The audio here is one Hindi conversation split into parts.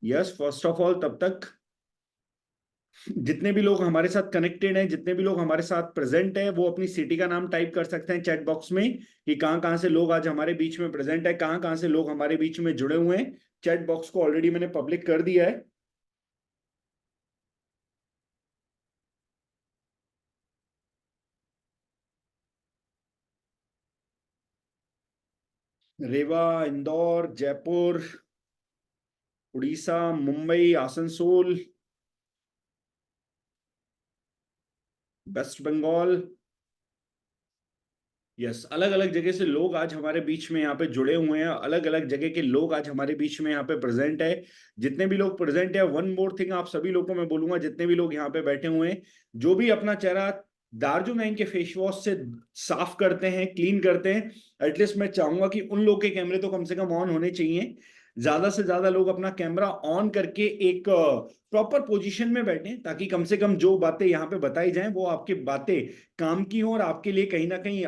यस, फर्स्ट ऑफ ऑल तब तक जितने भी लोग हमारे साथ कनेक्टेड हैं, जितने भी लोग हमारे साथ प्रेजेंट हैं, वो अपनी सिटी का नाम टाइप कर सकते हैं चैट बॉक्स में कि कहाँ कहाँ से लोग आज हमारे बीच में प्रेजेंट है, कहाँ कहाँ से लोग हमारे बीच में जुड़े हुए हैं। चैट बॉक्स को ऑलरेडी मैंने पब्लिक कर दिया है। रेवा, इंदौर, जयपुर, उड़ीसा, मुंबई, आसनसोल, वेस्ट बंगाल। यस, अलग अलग जगह से लोग आज हमारे बीच में यहाँ पे जुड़े हुए हैं, अलग अलग जगह के लोग आज हमारे बीच में यहाँ पे प्रेजेंट है। जितने भी लोग प्रेजेंट है, वन मोर थिंग आप सभी लोगों को मैं बोलूंगा, जितने भी लोग यहाँ पे बैठे हुए हैं, जो भी अपना चेहरा दार्जू नाइन के फेस वॉश से साफ करते हैं, क्लीन करते हैं, एटलीस्ट मैं चाहूंगा कि उन लोग के कैमरे तो कम से कम ऑन होने चाहिए। ज्यादा से ज्यादा लोग अपना कैमरा ऑन करके एक प्रॉपर पोजीशन में बैठे, ताकि कम से कम जो बातें यहाँ पे बताई जाएं वो आपकी बातें काम की हो और आपके लिए कहीं ना कहीं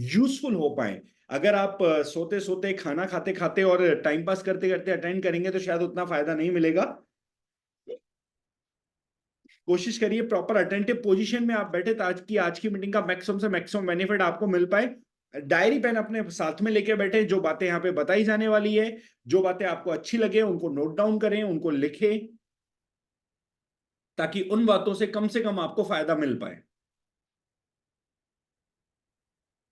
यूजफुल हो पाए। अगर आप सोते सोते, खाना खाते खाते और टाइम पास करते करते अटेंड करेंगे तो शायद उतना फायदा नहीं मिलेगा। कोशिश करिए प्रॉपर अटेंटिव पोजीशन में आप बैठे, ताकि आज की मीटिंग का मैक्सिमम से मैक्सिमम बेनिफिट आपको मिल पाए। डायरी पेन अपने साथ में लेके बैठे, जो बातें यहाँ पे बताई जाने वाली है, जो बातें आपको अच्छी लगे उनको नोट डाउन करें, उनको लिखें, ताकि उन बातों से कम आपको फायदा मिल पाए।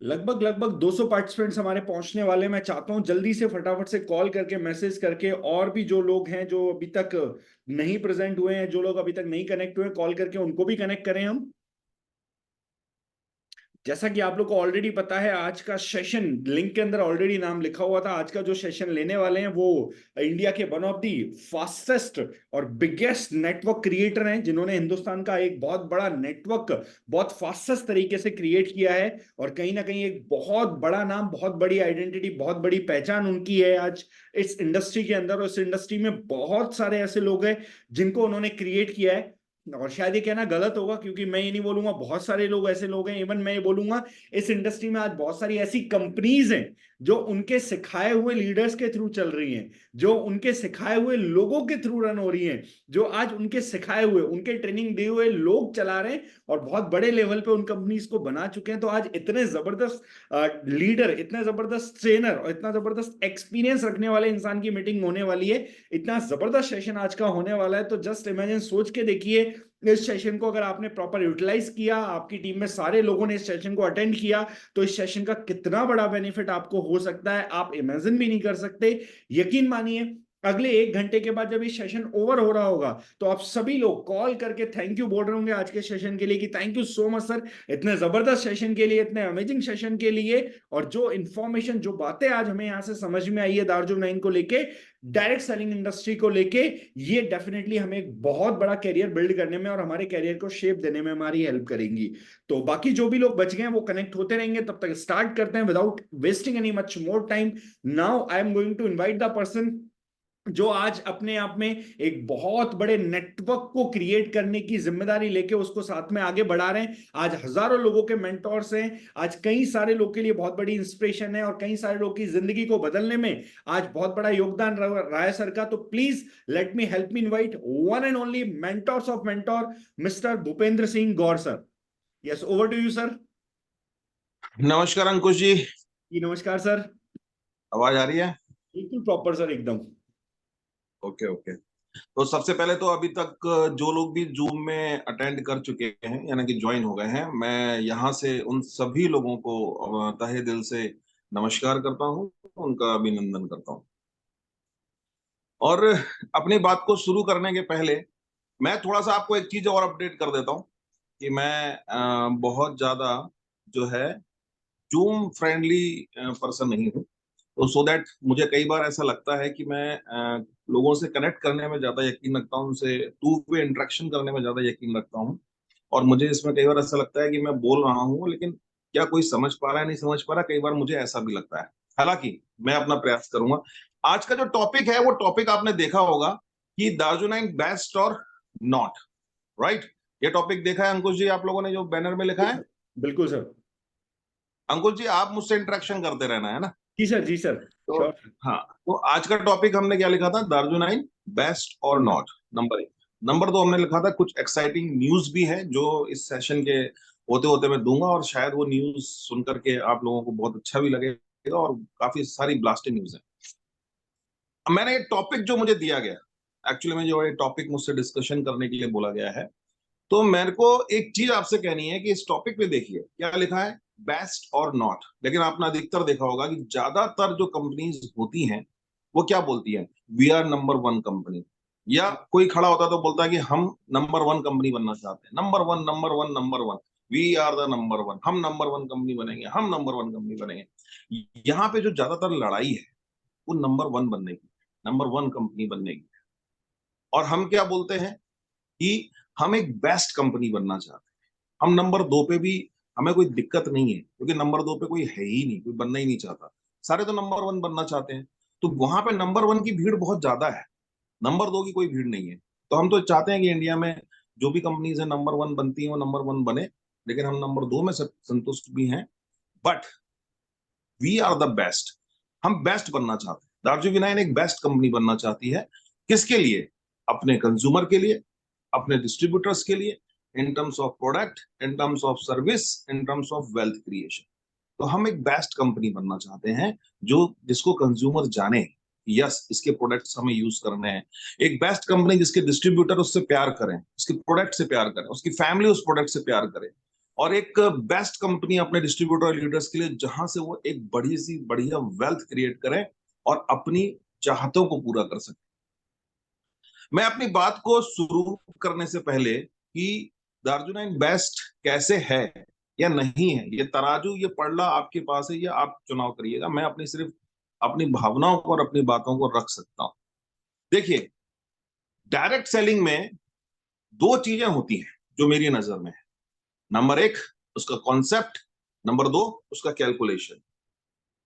लगभग लगभग 200 पार्टिसिपेंट्स हमारे पहुंचने वाले। मैं चाहता हूं जल्दी से फटाफट से कॉल करके, मैसेज करके, और भी जो लोग हैं जो अभी तक नहीं प्रेजेंट हुए हैं, जो लोग अभी तक नहीं कनेक्ट हुए, कॉल करके उनको भी कनेक्ट करें हम। जैसा कि आप लोग को ऑलरेडी पता है, आज का सेशन लिंक के अंदर ऑलरेडी नाम लिखा हुआ था। आज का जो सेशन लेने वाले हैं वो इंडिया के वन ऑफ दी फास्टेस्ट और बिगेस्ट नेटवर्क क्रिएटर हैं, जिन्होंने हिंदुस्तान का एक बहुत बड़ा नेटवर्क बहुत फास्टेस्ट तरीके से क्रिएट किया है, और कहीं ना कहीं एक बहुत बड़ा नाम, बहुत बड़ी आइडेंटिटी, बहुत बड़ी पहचान उनकी है आज इस इंडस्ट्री के अंदर। और इस इंडस्ट्री में बहुत सारे ऐसे लोग हैं जिनको उन्होंने क्रिएट किया है। और शायद ये कहना गलत होगा, क्योंकि मैं ये नहीं बोलूंगा बहुत सारे लोग ऐसे लोग हैं, इवन मैं ये बोलूंगा इस इंडस्ट्री में आज बहुत सारी ऐसी कंपनीज हैं जो उनके सिखाए हुए लीडर्स के थ्रू चल रही हैं, जो उनके सिखाए हुए लोगों के थ्रू रन हो रही हैं, जो आज उनके सिखाए हुए, उनके ट्रेनिंग दिए हुए लोग चला रहे हैं और बहुत बड़े लेवल पे उन कंपनीज को बना चुके हैं। तो आज इतने जबरदस्त लीडर, इतने जबरदस्त ट्रेनर और इतना जबरदस्त एक्सपीरियंस रखने वाले इंसान की मीटिंग होने वाली है। इतना जबरदस्त सेशन आज का होने वाला है, तो जस्ट इमेजिन, सोच के देखिए, इस सेशन को अगर आपने प्रॉपर यूटिलाइज किया, आपकी टीम में सारे लोगों ने इस सेशन को अटेंड किया, तो इस सेशन का कितना बड़ा बेनिफिट आपको हो सकता है आप इमेजिन भी नहीं कर सकते। यकीन मानिए, अगले 1 घंटे के बाद जब ये सेशन ओवर हो रहा होगा, तो आप सभी लोग कॉल करके थैंक यू बोल रहे होंगे आज के सेशन के लिए, कि thank you so much sir, इतने जबरदस्त सेशन के लिए, इतने अमेजिंग सेशन के लिए। और जो इंफॉर्मेशन, जो बातें आज हमें यहां से समझ में आई है दार्जो नाइन को लेके, डायरेक्ट सेलिंग इंडस्ट्री को लेके, ये डेफिनेटली हमें एक बहुत बड़ा कैरियर बिल्ड करने में और हमारे कैरियर को शेप देने में हमारी हेल्प करेंगी। तो बाकी जो भी लोग बच गए हैं वो कनेक्ट होते रहेंगे। तब तक स्टार्ट करते हैं without wasting any much more time. Now I am going to invite the person जो आज अपने आप में एक बहुत बड़े नेटवर्क को क्रिएट करने की जिम्मेदारी लेके उसको साथ में आगे बढ़ा रहे हैं। आज हजारों लोगों के मेंटोर्स हैं, आज कई सारे लोग के लिए बहुत बड़ी इंस्पिरेशन है, और कई सारे लोग की जिंदगी को बदलने में आज बहुत बड़ा योगदान रहा है सर का। तो please let me help me invite one and only mentors of mentor, mister Bhupendra Singh Gaur sir. Yes, over to you sir. नमस्कार अंकुश जी। जी नमस्कार सर। आवाज आ रही है? बिल्कुल प्रॉपर सर, एकदम। Okay okay. तो सबसे पहले तो अभी तक जो लोग भी जूम में अटेंड कर चुके हैं यानी कि ज्वाइन हो गए हैं, मैं यहाँ से उन सभी लोगों को तहे दिल से नमस्कार करता हूँ, उनका अभिनंदन करता हूँ। और अपनी बात को शुरू करने के पहले मैं थोड़ा सा आपको एक चीज और अपडेट कर देता हूँ कि मैं बहुत ज्यादा जो है जूम फ्रेंडली पर्सन नहीं हूँ। तो सो दैट मुझे कई बार ऐसा लगता है कि मैं लोगों से कनेक्ट करने में ज्यादा यकीन रखता हूँ, उनसे टू वे इंटरेक्शन करने में ज्यादा यकीन रखता हूँ। और मुझे इसमें कई बार ऐसा लगता है कि मैं बोल रहा हूँ लेकिन क्या कोई समझ पा रहा है, नहीं समझ पा रहा, कई बार मुझे ऐसा भी लगता है। हालांकि मैं अपना प्रयास करूंगा। आज का जो टॉपिक है वो टॉपिक आपने देखा होगा कि दार्जुनाइन बेस्ट और नॉट, राइट? ये टॉपिक देखा है अंकुश जी आप लोगों ने जो बैनर में लिखा है? बिल्कुल सर। अंकुश जी आप मुझसे इंटरेक्शन करते रहना है ना। जी सर, जी सर। तो श्योर। हाँ, तो आज का टॉपिक हमने क्या लिखा था? दार्जुनाइन बेस्ट और नॉट, नंबर 1। नंबर 2 हमने लिखा था कुछ एक्साइटिंग न्यूज भी है जो इस सेशन के होते होते मैं दूंगा, और शायद वो न्यूज सुन करके आप लोगों को बहुत अच्छा भी लगेगा, और काफी सारी ब्लास्टिंग न्यूज है। अब मैंने ये टॉपिक जो मुझे दिया गया, एक्चुअली में जो ये टॉपिक मुझसे डिस्कशन करने के लिए बोला गया है, तो मेरे को एक चीज आपसे कहनी है कि इस टॉपिक पे देखिए क्या लिखा है, बेस्ट और नॉट। लेकिन आपने अधिकतर देखा होगा कि ज्यादातर जो कंपनीज होती हैं वो क्या बोलती हैं, वी आर नंबर 1 कंपनी। या कोई खड़ा होता है तो बोलता है कि हम नंबर 1 कंपनी बनना चाहते हैं, number 1 number 1 number 1, we are the number 1, हम नंबर 1 कंपनी बनेंगे, हम नंबर 1 कंपनी बनेंगे। यहाँ पे जो ज्यादातर लड़ाई है वो नंबर 1 बनने की, नंबर 1 कंपनी बनने की। और हम क्या बोलते हैं कि हम एक बेस्ट कंपनी बनना चाहते हैं। हम नंबर 2 पे भी हमें कोई दिक्कत नहीं है, क्योंकि नंबर 2 पे कोई है ही नहीं, कोई बनना ही नहीं चाहता, सारे तो नंबर 1 बनना चाहते हैं। तो वहां पे नंबर 1 की भीड़ बहुत ज्यादा है, नंबर 2 की कोई भीड़ नहीं है। तो हम तो चाहते हैं कि इंडिया में जो भी कंपनीज है नंबर 1 बनती है वो नंबर 1 बने, लेकिन हम नंबर 2 में संतुष्ट भी हैं। But we are the best, हम बेस्ट बनना चाहते हैं। दार्जी विनायन एक बेस्ट कंपनी बनना चाहती है, किसके लिए, अपने कंज्यूमर के लिए, अपने डिस्ट्रीब्यूटर्स के लिए, in terms of product, in terms of service, in terms of wealth creation. तो हम एक बेस्ट कंपनी बनना चाहते हैं जो जिसको कंज्यूमर जाने, यस इसके प्रोडक्ट्स हमें यूज करने हैं। एक बेस्ट कंपनी जिसके डिस्ट्रीब्यूटर उससे प्यार करें, उसके प्रोडक्ट से प्यार करें, उसकी फैमिली उस प्रोडक्ट से प्यार करे। और एक बेस्ट कंपनी अपने डिस्ट्रीब्यूटर लीडर्स के लिए जहां से वो एक बड़ी सी बढ़िया वेल्थ क्रिएट करें और अपनी चाहतों को पूरा कर सके। मैं अपनी बात को शुरू करने से पहले कि दार्जिलिंग बेस्ट कैसे है या नहीं है, ये तराजू, ये पड़ला आपके पास है, ये आप चुनाव करिएगा। मैं अपनी सिर्फ अपनी भावनाओं को और अपनी बातों को रख सकता हूं। देखिए, डायरेक्ट सेलिंग में दो चीजें होती हैं जो मेरी नजर में है। नंबर 1 उसका कॉन्सेप्ट, नंबर 2 उसका कैलकुलेशन।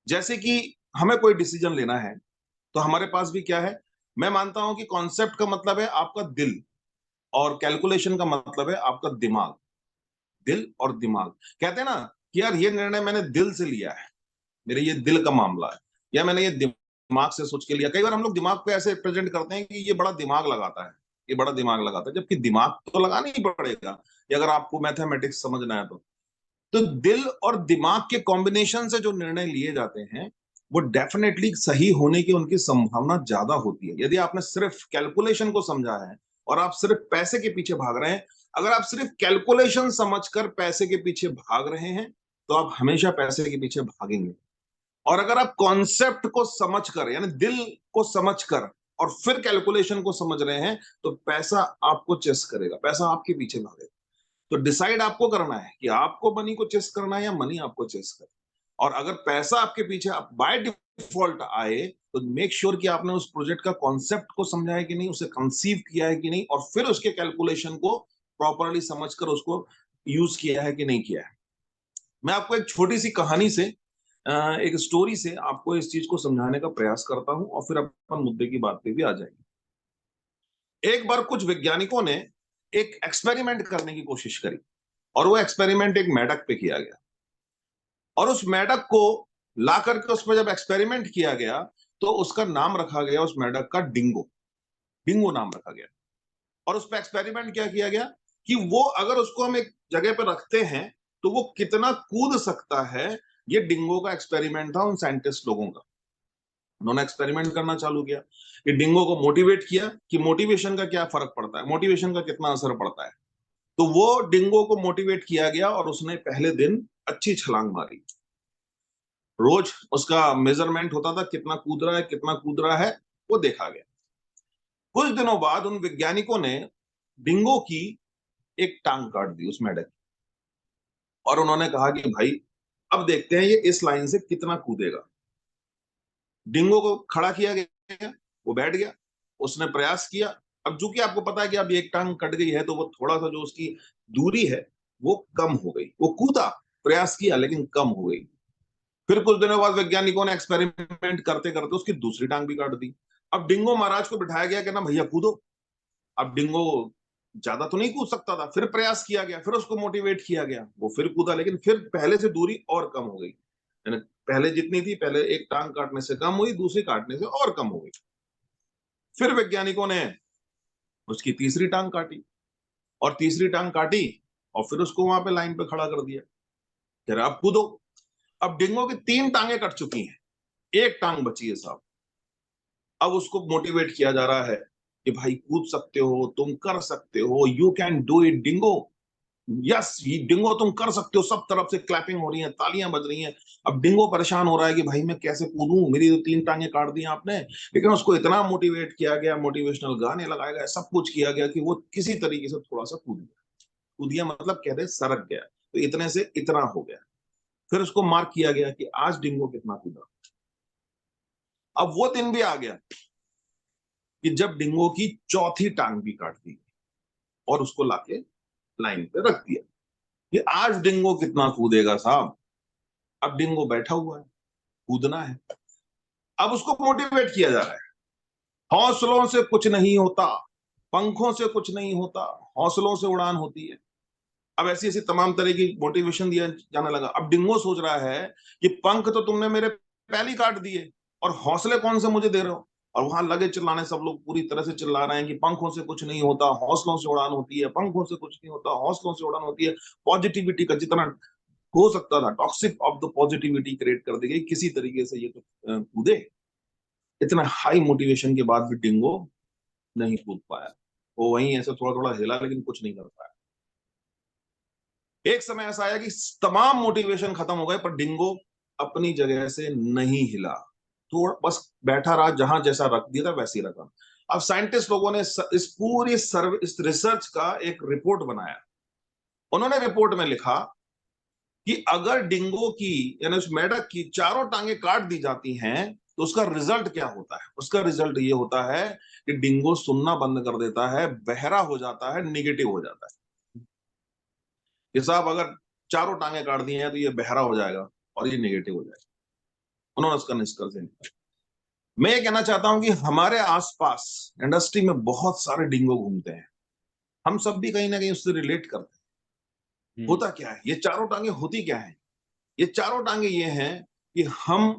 जैसे कि हमें कोई डिसीजन लेना है तो हमारे पास भी क्या है, मैं मानता हूं कि कॉन्सेप्ट का मतलब है आपका दिल, और कैलकुलेशन का मतलब है आपका दिमाग। दिल और दिमाग, कहते हैं ना कि यार ये निर्णय मैंने दिल से लिया है, मेरे ये दिल का मामला है, या मैंने ये दिमाग से सोच के लिया। कई बार हम लोग दिमाग पे ऐसे प्रेजेंट करते हैं कि ये बड़ा दिमाग लगाता है, ये बड़ा दिमाग लगाता है, जबकि दिमाग तो लगाना ही पड़ेगा ये अगर आपको मैथमेटिक्स समझना है तो दिल और दिमाग के कॉम्बिनेशन से जो निर्णय लिए जाते हैं वो डेफिनेटली सही होने की उनकी संभावना ज्यादा होती है। यदि आपने सिर्फ कैलकुलेशन को समझा है और आप सिर्फ पैसे के पीछे भाग रहे हैं, अगर आप सिर्फ कैलकुलेशन समझकर पैसे के पीछे भाग रहे हैं तो आप हमेशा पैसे के पीछे भागेंगे। और अगर आप कॉन्सेप्ट को समझकर, यानी दिल को समझकर और फिर कैलकुलेशन को समझ रहे हैं, तो पैसा आपको चेस करेगा, पैसा आपके पीछे भागेगा। तो डिसाइड आपको करना है कि आपको मनी को चेस करना है या मनी आपको चेस करे। और अगर पैसा आपके पीछे बाय डिफॉल्ट आए तो मेक श्योर कि आपने उस प्रोजेक्ट का कॉन्सेप्ट को समझा है कि नहीं, उसे कंसीव किया है कि नहीं, और फिर उसके कैलकुलेशन को प्रॉपरली समझकर उसको यूज किया है कि नहीं किया है। मैं आपको एक छोटी सी कहानी से, एक स्टोरी से आपको इस चीज को समझाने का प्रयास करता हूं, और फिर अपन मुद्दे की बात पे भी आ जाएंगे। एक बार कुछ वैज्ञानिकों ने एक एक्सपेरिमेंट करने की कोशिश करी, और वो एक्सपेरिमेंट एक मेढक पे किया गया। और उस मेढक को ला करके उसमें जब एक्सपेरिमेंट किया गया तो उसका नाम रखा गया उस मेढक का डिंगो, डिंगो नाम रखा गया। और उस पर एक्सपेरिमेंट क्या किया गया कि वो अगर उसको हम एक जगह पर रखते हैं तो वो कितना कूद सकता है। ये डिंगो का एक्सपेरिमेंट था उन साइंटिस्ट लोगों का। उन्होंने एक्सपेरिमेंट करना चालू किया कि डिंगो को मोटिवेट किया कि मोटिवेशन का क्या फर्क पड़ता है, मोटिवेशन का कितना असर पड़ता है। तो वो डिंगो को मोटिवेट किया गया और उसने पहले दिन अच्छी छलांग मारी। रोज उसका मेजरमेंट होता था, कितना कूद रहा है, कितना कूद रहा है, वो देखा गया। कुछ दिनों बाद उन वैज्ञानिकों ने डिंगो की एक टांग काट दी उस मेढक की, और उन्होंने कहा कि भाई अब देखते हैं ये इस लाइन से कितना कूदेगा। डिंगो को खड़ा किया गया, वो बैठ गया, उसने प्रयास किया। अब चूंकि आपको पता है कि अब एक टांग कट गई है तो वो थोड़ा सा जो उसकी दूरी है वो कम हो गई। वो कूदा, प्रयास किया, लेकिन कम हो गई। फिर कुछ दिनों बाद वैज्ञानिकों ने एक्सपेरिमेंट करते करते उसकी दूसरी टांग भी काट दी। अब डिंगो महाराज को बिठाया गया कि ना भैया कूदो। अब डिंगो ज्यादा तो नहीं कूद सकता था, फिर प्रयास किया गया, फिर उसको मोटिवेट किया गया, वो फिर कूदा, लेकिन फिर पहले से दूरी और कम हो गई। यानी पहले जितनी थी, पहले एक टांग काटने से कम हुई, दूसरी काटने से और कम हो गई। फिर वैज्ञानिकों ने उसकी तीसरी टांग काटी, और तीसरी टांग काटी और फिर उसको वहां पे लाइन पे खड़ा कर दिया, कह रहे अब कूदो। अब डिंगो की 3 टांगे कट चुकी हैं, एक टांग बची है साहब। अब उसको मोटिवेट किया जा रहा है कि भाई कूद सकते हो, तुम कर सकते हो, you can do it dingo, yes dingo तुम कर सकते हो। सब तरफ से क्लैपिंग हो रही है, तालियां बज रही हैं। अब डिंगो परेशान हो रहा है कि भाई मैं कैसे कूदूं, मेरी तो 3 टांगे काट दी आपने। लेकिन उसको इतना मोटिवेट किया गया, मोटिवेशनल गाने लगाए गए, सब कुछ किया गया कि वो किसी तरीके से थोड़ा सा कूद गया। कूद गया मतलब कह रहे सरक गया, तो इतने से इतना हो गया। फिर उसको मार्क किया गया कि आज डिंगो कितना कूदा। अब वो दिन भी आ गया कि जब डिंगो की चौथी टांग भी काट दी और उसको लाके लाइन पे रख दिया कि आज डिंगो कितना कूदेगा साहब। अब डिंगो बैठा हुआ है, कूदना है। अब उसको मोटिवेट किया जा रहा है, हौसलों से कुछ नहीं होता, पंखों से कुछ नहीं होता, हौसलों से उड़ान होती है। अब ऐसी ऐसी तमाम तरह की मोटिवेशन दिया जाने लगा। अब डिंगो सोच रहा है कि पंख तो तुमने मेरे पहले ही काट दिए, और हौसले कौन से मुझे दे रहे हो। और वहां लगे चिल्लाने, सब लोग पूरी तरह से चिल्ला रहे हैं कि पंखों से कुछ नहीं होता, हौसलों से उड़ान होती है, पंखों से कुछ नहीं होता, हौसलों से उड़ान होती है। पॉजिटिविटी का जितना हो सकता था, toxic of the positivity create कर दी गई किसी तरीके से, ये तो कूदे। इतना हाई मोटिवेशन के बाद भी डिंगो नहीं कूद पाया। वो वहीं ऐसे थोड़ा थोड़ा हिला, लेकिन कुछ नहीं कर पाया। एक समय ऐसा आया कि तमाम मोटिवेशन खत्म हो गए, पर डिंगो अपनी जगह से नहीं हिला, तो बस बैठा रहा, जहां जैसा रख दिया था वैसे ही रखा। अब साइंटिस्ट लोगों ने इस पूरी इस रिसर्च का एक रिपोर्ट बनाया। उन्होंने रिपोर्ट में लिखा कि अगर डिंगो की यानी उस मेढक की चारों टांगे काट दी जाती हैं तो उसका रिजल्ट क्या होता है। उसका रिजल्ट ये होता है कि डिंगो सुनना बंद कर देता है, बहरा हो जाता है, निगेटिव हो जाता है। कि साहब अगर चारों टांगे काट दी हैं तो ये बहरा हो जाएगा और ये नेगेटिव हो जाएगा। उन्होंने उसका निष्कर्ष निकाला। मैं ये कहना चाहता हूं कि हमारे आसपास इंडस्ट्री में बहुत सारे डिंगो घूमते हैं, हम सब भी कहीं ना कहीं उससे रिलेट करते हैं। होता क्या है, ये चारों टांगे होती क्या है। ये चारों टांगे ये हैं कि हम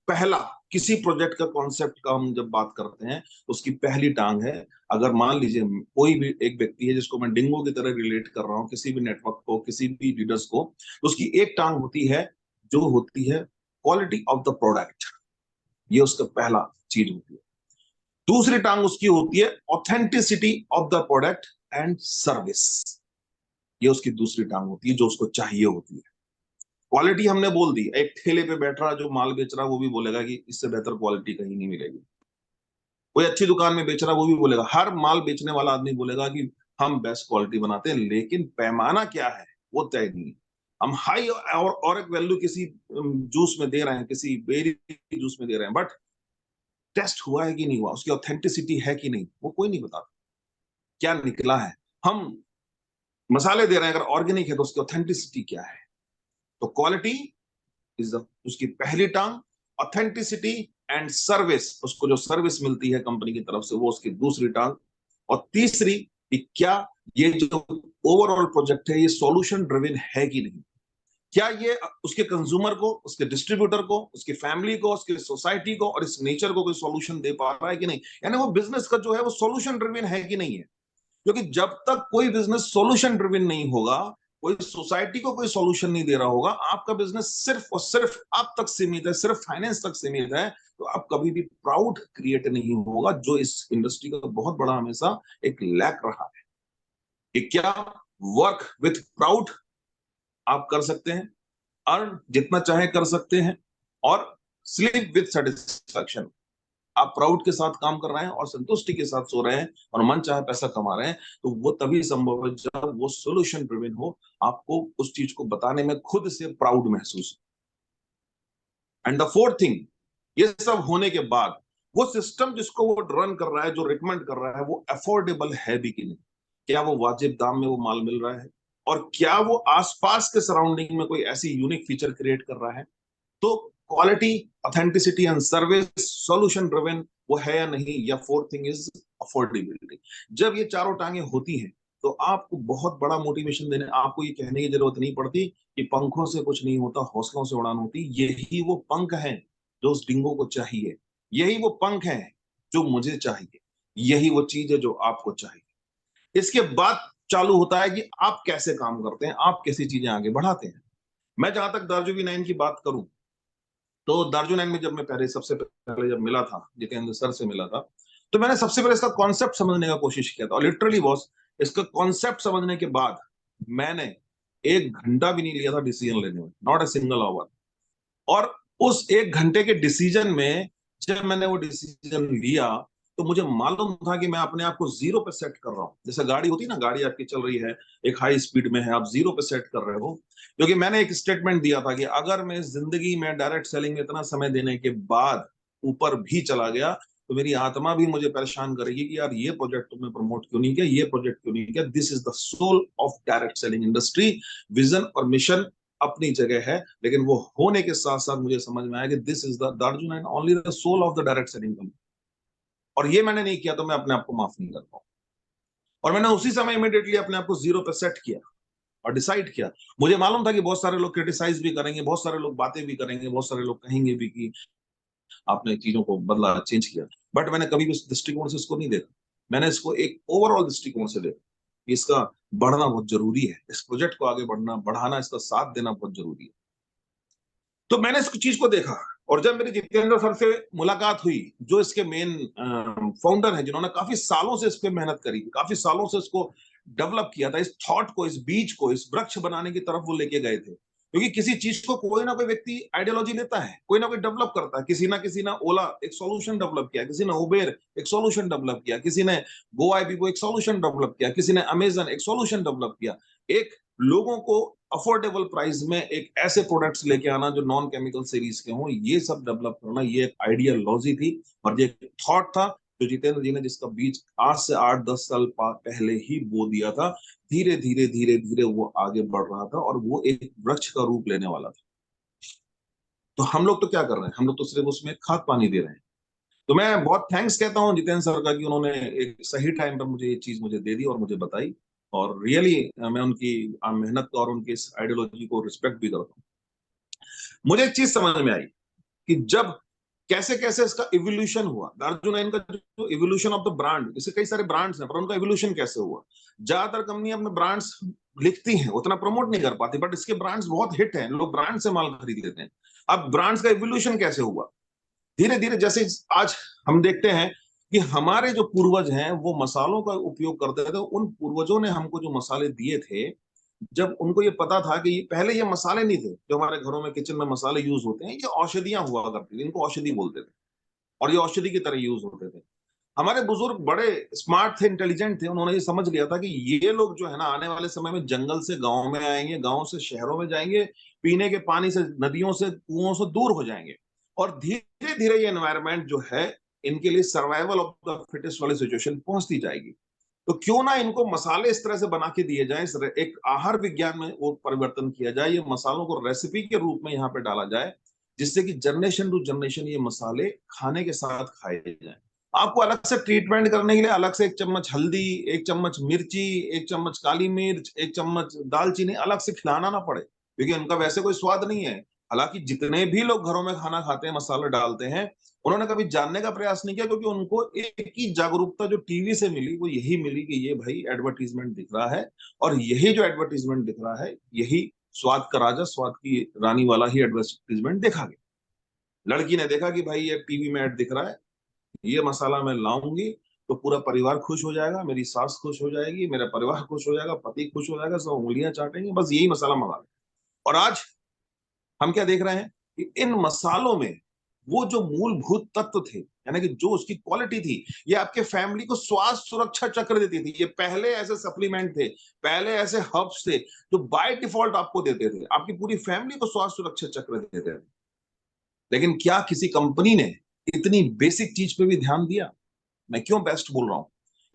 पहला किसी प्रोजेक्ट का कॉन्सेप्ट का हम जब बात करते हैं, उसकी पहली टांग है। अगर मान लीजिए कोई भी एक व्यक्ति है जिसको मैं डिंगो की तरह रिलेट कर रहा हूं, किसी भी नेटवर्क को, किसी भी लीडर्स को, तो उसकी एक टांग होती है जो होती है क्वालिटी ऑफ द प्रोडक्ट। ये उसका पहला चीज होती है। दूसरी टांग उसकी होती है authenticity of the product and service. ये उसकी दूसरी टांग होती है जो उसको चाहिए होती है। क्वालिटी हमने बोल दी, एक ठेले पे बैठ रहा जो माल बेच रहा वो भी बोलेगा कि इससे बेहतर क्वालिटी कहीं नहीं मिलेगी। कोई अच्छी दुकान में बेच रहा वो भी बोलेगा, हर माल बेचने वाला आदमी बोलेगा कि हम बेस्ट क्वालिटी बनाते हैं, लेकिन पैमाना क्या है वो तय नहीं। हम हाई और एक वैल्यू किसी जूस में दे रहे हैं, किसी बेरी जूस में दे रहे हैं, बट टेस्ट हुआ है कि नहीं हुआ, उसकी ऑथेंटिसिटी है कि नहीं, वो कोई नहीं बताता। क्या निकला है। हम मसाले दे रहे हैं, अगर ऑर्गेनिक है तो उसकी ऑथेंटिसिटी क्या है। तो क्वालिटी इज उसकी पहली टांग, ऑथेंटिसिटी एंड सर्विस, उसको जो सर्विस मिलती है कंपनी की तरफ से वो उसकी दूसरी टांग। और तीसरी कि क्या ये जो ओवरऑल प्रोजेक्ट है ये सॉल्यूशन ड्रिवन है कि नहीं। क्या ये उसके कंज्यूमर को, उसके डिस्ट्रीब्यूटर को, उसकी फैमिली को, उसकी सोसाइटी को और इस नेचर को कोई सॉल्यूशन दे पा रहा है कि नहीं। यानी वो बिजनेस का जो है वो सॉल्यूशन ड्रिवन है कि नहीं है। क्योंकि जब तक कोई बिजनेस सॉल्यूशन ड्रिवन नहीं होगा, कोई सोसाइटी को कोई सॉल्यूशन नहीं दे रहा होगा, आपका बिजनेस सिर्फ और सिर्फ आप तक सीमित है, सिर्फ फाइनेंस तक सीमित है, तो आप कभी भी प्राउड क्रिएट नहीं होगा, जो इस इंडस्ट्री का बहुत बड़ा हमेशा एक लैक रहा है। कि क्या वर्क विथ प्राउड आप कर सकते हैं, अर्न जितना चाहे कर सकते हैं, और स्लीप विथ सेटिस्फैक्शन, आप प्राउड के साथ काम कर रहे हैं और संतुष्टि के साथ सो रहे हैं और मन चाहे पैसा कमा रहे हैं, तो वो तभी संभव है जब वो सॉल्यूशन ड्रिवन हो, आपको उस चीज को बताने में खुद से प्राउड महसूस। एंड द फोर्थ थिंग, ये सब होने के बाद वो सिस्टम जिसको वो रन कर रहा है, जो रिकमेंड कर रहा है, वो अफोर्डेबल है भी कि नहीं। क्या वो वाजिब दाम में वो माल मिल रहा है, और क्या वो आसपास के सराउंडिंग में कोई ऐसी यूनिक फीचर क्रिएट कर रहा है। तो quality, authenticity and service, solution driven वो है या नहीं। या फोर्थ थिंग इज अफोर्डेबिलिटी। जब ये चारों टांगे होती हैं तो आपको बहुत बड़ा मोटिवेशन देने, आपको ये कहने की जरूरत नहीं पड़ती कि पंखों से कुछ नहीं होता, हौसलों से उड़ान होती। यही वो पंख हैं जो उस डिंगो को चाहिए, यही वो पंख हैं जो मुझे चाहिए, यही वो चीज है जो आपको चाहिए। इसके बाद चालू होता है कि आप कैसे काम करते हैं, आप कैसी चीजें आगे बढ़ाते हैं। मैं जहां तक दार्जुवी 9 की बात करूं, तो दार्जुवी 9 में जब मैं पहले सबसे पहले जब मिला था, जितेंद्र सर से मिला था, तो मैंने सबसे पहले इसका कॉन्सेप्ट समझने का कोशिश किया था। और लिटरली बॉस, इसका कॉन्सेप्ट समझने के बाद मैंने 1 घंटा भी नहीं लिया था डिसीजन लेने में, नॉट अ सिंगल आवर। और उस 1 घंटे के डिसीजन में जब मैंने वो डिसीजन लिया, तो मुझे मालूम था कि मैं अपने आप को जीरो पे सेट कर रहा हूँ। जैसे गाड़ी होती है ना, गाड़ी आपकी चल रही है, एक हाई स्पीड में है, आप जीरो पे सेट कर रहे हो। क्योंकि मैंने एक स्टेटमेंट दिया था कि अगर मैं जिंदगी में डायरेक्ट सेलिंग में इतना समय देने के बाद ऊपर भी चला गया, तो मेरी आत्मा भी मुझे परेशान करेगी कि यार ये प्रोजेक्ट तुमने प्रमोट क्यों नहीं किया, ये प्रोजेक्ट क्यों नहीं किया। This is the soul of direct selling industry. Vision और मिशन अपनी जगह है, लेकिन वो होने के साथ साथ मुझे समझ में आया कि दिस इज द दार्जुन and only the soul of the direct selling company. और ये मैंने नहीं किया तो मैं अपने आप को माफ नहीं कर पाऊँ। और मैंने उसी समय इमीडिएटली अपने आप को जीरो पे सेट किया और डिसाइड किया। मुझे मालूम था कि बहुत सारे लोग क्रिटिसाइज भी करेंगे, बहुत सारे लोग बातें भी करेंगे, बहुत सारे लोग कहेंगे भी कि आपने चीजों को बदला, चेंज किया। बट मैंने कभी भी उस दृष्टिकोण से इसको नहीं देखा। मैंने इसको एक ओवरऑल दृष्टिकोण से देखा कि इसका बढ़ना बहुत जरूरी है, इस प्रोजेक्ट को आगे बढ़ना, बढ़ाना, इसका साथ देना बहुत जरूरी है। तो मैंने इस चीज को देखा। और जब मेरी जितेंद्र सर से मुलाकात हुई, जो इसके मेन फाउंडर हैं, जिन्होंने काफी सालों से इस पे मेहनत करी, काफी सालों से इसको डेवलप किया था, इस थॉट को, इस बीज को, इस वृक्ष बनाने की तरफ वो लेके गए थे। क्योंकि किसी चीज को कोई ना कोई व्यक्ति आइडियोलॉजी लेता है, कोई ना कोई डेवलप करता है। किसी ना ओला एक सॉल्यूशन डेवलप किया, किसी ने उबेर एक सॉल्यूशन डेवलप किया, किसी ने GoIBO एक सॉल्यूशन डेवलप किया, किसी ने अमेजन एक सॉल्यूशन डेवलप किया। एक लोगों को अफोर्डेबल प्राइस में एक ऐसे प्रोडक्ट्स लेके आना जो नॉन केमिकल सीरीज के हों, ये सब डेवलप करना, ये एक आइडियोलॉजी थी और ये एक थॉट था जो जितेंद्र जी ने, जिसका बीज आज से 8-10 साल पहले ही बो दिया था। धीरे धीरे धीरे धीरे वो आगे बढ़ रहा था और वो एक वृक्ष का रूप लेने वाला था। तो हम लोग तो क्या कर रहे हैं, हम लोग तो सिर्फ उसमें खाद पानी दे रहे हैं। तो मैं बहुत थैंक्स कहता हूँ जितेंद्र सर का कि उन्होंने एक सही टाइम पर मुझे ये चीज मुझे दे दी और मुझे बताई। और रियली मैं उनकी मेहनत को और उनकी इस आइडियोलॉजी को रिस्पेक्ट भी करता हूँ। मुझे एक चीज समझ में आई कि जब कैसे कैसे इसका इवोल्यूशन हुआ, दार्जुन का जो इवोल्यूशन ऑफ द ब्रांड, इसके कई सारे ब्रांड्स हैं पर उनका इवोल्यूशन कैसे हुआ। ज्यादातर कंपनी अपने ब्रांड्स लिखती हैं, उतना प्रमोट नहीं कर पाती, बट इसके ब्रांड्स बहुत हिट हैं, लोग ब्रांड से माल खरीद लेते हैं। अब ब्रांड्स का इवोल्यूशन कैसे हुआ, धीरे धीरे जैसे आज हम देखते हैं कि हमारे जो पूर्वज हैं वो मसालों का उपयोग करते थे। उन पूर्वजों ने हमको जो मसाले दिए थे, जब उनको ये पता था कि पहले ये मसाले नहीं थे जो हमारे घरों में किचन में मसाले यूज होते हैं, ये औषधियां हुआ करती थी, इनको औषधि बोलते थे और ये औषधि की तरह यूज होते थे। हमारे बुजुर्ग बड़े स्मार्ट थे, इंटेलिजेंट थे, उन्होंने ये समझ लिया था कि ये लोग जो है ना, आने वाले समय में जंगल से गांव में आएंगे, गांव से शहरों में जाएंगे, पीने के पानी से, नदियों से, कुओं से दूर हो जाएंगे। और धीरे धीरे ये एनवायरमेंट जो है, इनके लिए सर्वाइवल ऑफ द फिटेस्ट वाली सिचुएशन पहुंचती जाएगी। तो क्यों ना इनको मसाले इस तरह से बना के दिए जाए, एक आहार विज्ञान में वो परिवर्तन किया जाए, ये मसालों को रेसिपी के रूप में यहाँ पे डाला जाए, जिससे कि जनरेशन टू जनरेशन ये मसाले खाने के साथ खाए जाए। आपको अलग से ट्रीटमेंट करने के लिए अलग से 1 चम्मच हल्दी, 1 चम्मच मिर्ची, 1 चम्मच काली मिर्च, 1 चम्मच दालचीनी अलग से खिलाना ना पड़े, क्योंकि उनका वैसे कोई स्वाद नहीं है। हालांकि जितने भी लोग घरों में खाना खाते हैं, मसाले डालते हैं, उन्होंने कभी जानने का प्रयास नहीं किया, क्योंकि उनको एक ही जागरूकता जो टीवी से मिली वो यही मिली कि ये भाई एडवर्टीजमेंट दिख रहा है, और यही जो एडवर्टीजमेंट दिख रहा है, यही स्वाद का राजा, स्वाद की रानी वाला ही एडवर्टीजमेंट देखा गया। लड़की ने देखा कि भाई ये टीवी में ऐड दिख रहा है, ये मसाला मैं लाऊंगी तो पूरा परिवार खुश हो जाएगा, मेरी सास खुश हो जाएगी, मेरा परिवार खुश हो जाएगा, पति खुश हो जाएगा, सब उंगलियां चाटेंगे, बस यही मसाला मंगा लें। और आज हम क्या देख रहे हैं कि इन मसालों में वो जो मूलभूत तत्व थे, यानी कि जो उसकी क्वालिटी थी, ये आपके फैमिली को स्वास्थ्य सुरक्षा चक्र देती थी। ये पहले ऐसे सप्लीमेंट थे, पहले ऐसे हर्ब्स थे जो बाय डिफॉल्ट आपको देते थे, आपकी पूरी फैमिली को स्वास्थ्य सुरक्षा चक्र देते थे। लेकिन क्या किसी कंपनी ने इतनी बेसिक चीज पे भी ध्यान दिया? मैं क्यों बेस्ट बोल रहा हूं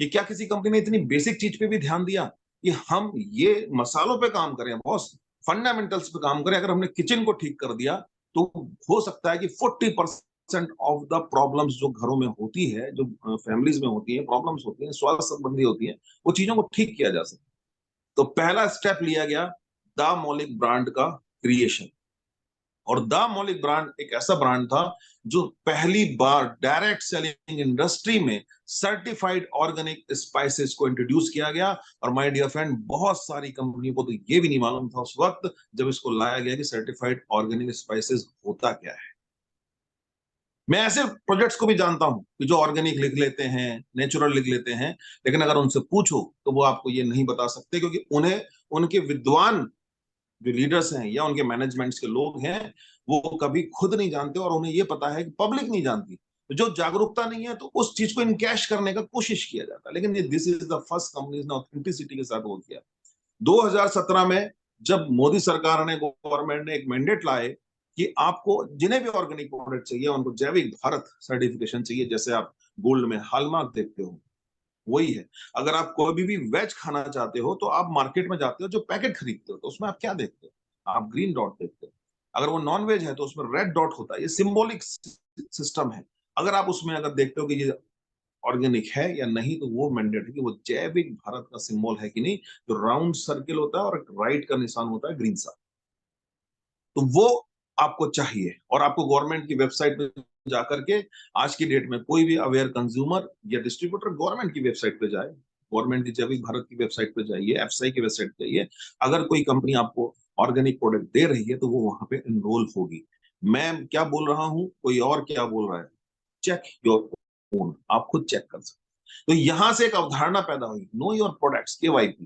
कि क्या किसी कंपनी ने इतनी बेसिक चीज पे भी ध्यान दिया कि हम ये मसालों पे काम करें, बहुत फंडामेंटल्स पे काम करें। अगर हमने किचन को ठीक कर दिया तो हो सकता है कि 40% ऑफ द प्रॉब्लम्स जो घरों में होती है, जो फैमिलीज में होती है, प्रॉब्लम्स होती है, स्वास्थ्य संबंधी होती है, वो चीजों को ठीक किया जा सकता है। तो पहला स्टेप लिया गया द मौलिक ब्रांड का क्रिएशन। और द मौलिक ब्रांड एक ऐसा ब्रांड था जो पहली बार डायरेक्ट सेलिंग इंडस्ट्री में सर्टिफाइड ऑर्गेनिक स्पाइसेस को इंट्रोड्यूस किया गया। और माय डियर फ्रेंड, बहुत सारी कंपनियों को तो ये भी नहीं मालूम था उस वक्त जब इसको लाया गया कि सर्टिफाइड ऑर्गेनिक स्पाइसेस होता क्या है। मैं ऐसे प्रोजेक्ट्स को भी जानता हूं कि जो ऑर्गेनिक लिख लेते हैं, नेचुरल लिख लेते हैं, लेकिन अगर उनसे पूछो तो वो आपको ये नहीं बता सकते, क्योंकि उन्हें उनके विद्वान जो लीडर्स हैं या उनके मैनेजमेंट्स के लोग हैं वो कभी खुद नहीं जानते, और उन्हें ये पता है कि पब्लिक नहीं जानती। तो जो जागरूकता नहीं है तो उस चीज को इनकैश करने का कोशिश किया जाता है। लेकिन ये this is the first company ने ऑथेंटिसिटी के साथ वो किया। 2017 में जब मोदी सरकार ने, गवर्नमेंट ने एक मैंडेट लाए कि आपको जिन्हें भी ऑर्गेनिक प्रोडक्ट चाहिए उनको जैविक भारत सर्टिफिकेशन चाहिए, जैसे आप गोल्ड में हॉलमार्क देखते हो वही है। अगर आप कोई भी वेज खाना चाहते हो तो आप मार्केट में जाते हो, जो पैकेट खरीदते हो तो उसमें आप क्या देखते हो? आप ग्रीन डॉट देखते हो। अगर वो नॉन वेज है तो उसमें रेड डॉट होता है। ये सिंबॉलिक सिस्टम है। अगर आप उसमें अगर देखते हो कि ये ऑर्गेनिक है या नहीं, तो वो मैंडेट है कि वो जैविक भारत का सिंबल है कि नहीं। जो राउंड सर्किल होता है और एक राइट का निशान होता है ग्रीन सा, तो वो आपको चाहिए। और आपको गवर्नमेंट की वेबसाइट पे जाकर के, आज की डेट में कोई भी अवेयर कंज्यूमर या डिस्ट्रीब्यूटर गवर्नमेंट की वेबसाइट पे जाए, गवर्नमेंट की जैविक भारत की वेबसाइट पे जाइए, एफएसआई की वेबसाइट पे जाइए, अगर कोई कंपनी आपको ऑर्गेनिक प्रोडक्ट दे रही है तो वो वहां पे एनरोल होगी। मैं क्या बोल रहा हूँ, कोई और क्या बोल रहा है, चेक योर ओन, आप खुद चेक कर सकते। तो यहां से एक अवधारणा पैदा हुई, नो योर प्रोडक्ट्स, केवाईपी,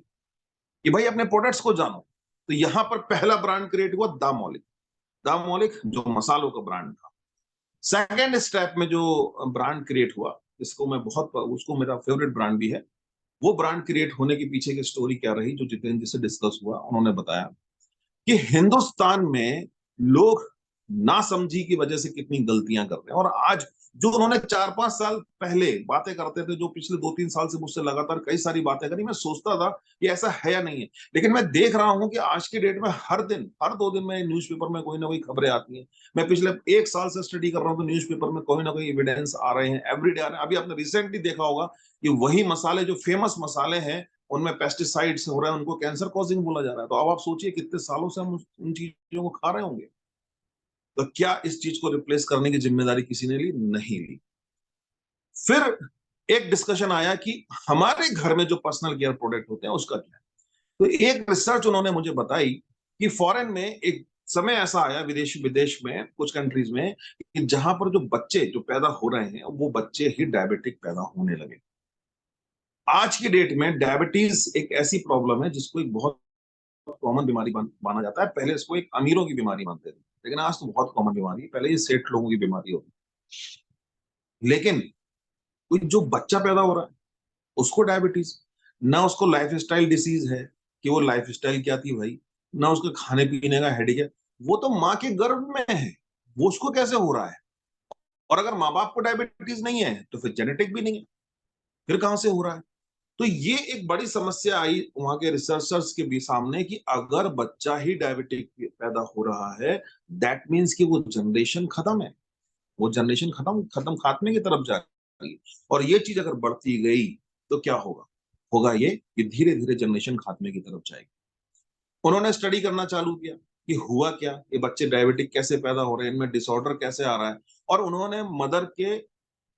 कि भाई अपने प्रोडक्ट्स को जानो। तो यहां पर पहला ब्रांड क्रिएट हुआ द मौलिक। द मौलिक जो मसालों का ब्रांड था। सेकेंड स्टेप में जो ब्रांड क्रिएट हुआ, इसको मैं बहुत, उसको मेरा फेवरेट ब्रांड भी है, वो ब्रांड क्रिएट होने के पीछे की स्टोरी क्या रही, जो जितेंद्र जी से डिस्कस हुआ, उन्होंने बताया कि हिंदुस्तान में लोग नासमझी की वजह से कितनी गलतियां कर रहे हैं। और आज जो उन्होंने 4-5 साल पहले बातें करते थे, जो पिछले 2-3 साल से मुझसे लगातार कई सारी बातें करी, मैं सोचता था कि ऐसा है या नहीं है। लेकिन मैं देख रहा हूं कि आज की डेट में हर दिन, हर 2 दिन में न्यूज़पेपर में कोई ना कोई खबरें आती हैं। मैं पिछले 1 साल से स्टडी कर रहा हूं तो न्यूज़पेपर में कोई ना कोई एविडेंस आ रहे हैं, एवरीडे आ रहे हैं। अभी आपने रिसेंटली देखा होगा कि वही मसाले, जो फेमस मसाले हैं, उनमें पेस्टिसाइड्स हो रहे हैं, उनको कैंसर कॉजिंग बोला जा रहा है। तो अब आप सोचिए कितने सालों से हम उन चीजों को खा रहे होंगे। तो क्या इस चीज को रिप्लेस करने की जिम्मेदारी किसी ने ली? नहीं ली। फिर एक डिस्कशन आया कि हमारे घर में जो पर्सनल केयर प्रोडक्ट होते हैं उसका क्या है। तो एक रिसर्च उन्होंने मुझे बताई कि फॉरेन में एक समय ऐसा आया, विदेश विदेश में कुछ कंट्रीज में, कि जहां पर जो बच्चे जो पैदा हो रहे हैं वो बच्चे ही डायबिटिक पैदा होने लगे। आज की डेट में डायबिटीज एक ऐसी प्रॉब्लम है जिसको एक बहुत कॉमन बीमारी माना जाता है। पहले इसको एक अमीरों की बीमारी मानते थे, लेकिन आज तो बहुत कॉमन बीमारी है। पहले ये सेठ लोगों की बीमारी होती, लेकिन कोई जो बच्चा पैदा हो रहा है उसको डायबिटीज, ना उसको लाइफ स्टाइल डिसीज है कि वो लाइफ स्टाइल क्या थी भाई, ना उसके खाने पीने का हेडेक है, वो तो माँ के गर्भ में है, वो उसको कैसे हो रहा है। और अगर माँ बाप को डायबिटीज नहीं है तो फिर जेनेटिक भी नहीं है, फिर कहां से हो रहा है। तो ये एक बड़ी समस्या आई वहां के रिसर्चर्स के भी सामने कि अगर बच्चा ही डायबिटिक पैदा हो रहा है, दैट मीन्स कि वो जनरेशन खत्म है, वो जनरेशन खत्म खत्म खात्मे की तरफ जा रही है। और ये चीज अगर बढ़ती गई तो क्या होगा, होगा ये कि धीरे धीरे जनरेशन खात्मे की तरफ जाएगी। उन्होंने स्टडी करना चालू किया कि हुआ क्या, ये बच्चे डायबिटिक कैसे पैदा हो रहे हैं, इनमें डिसऑर्डर कैसे आ रहा है। और उन्होंने मदर के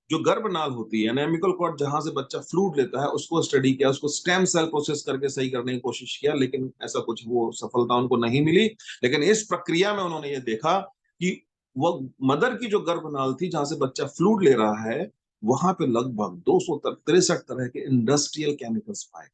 जो गर्भनाल होती है, एनेमिकल कॉर्ड, जहां से बच्चा फ्लूइड लेता है, उसको स्टडी किया, उसको स्टेम सेल प्रोसेस करके सही करने की कोशिश किया, लेकिन ऐसा कुछ वो सफलता उनको नहीं मिली। लेकिन इस प्रक्रिया में उन्होंने ये देखा कि वो मदर की जो गर्भनाल थी, जहां से बच्चा फ्लूइड ले रहा है, वहां पे लगभग 263 तरह के इंडस्ट्रियल केमिकल्स पाए।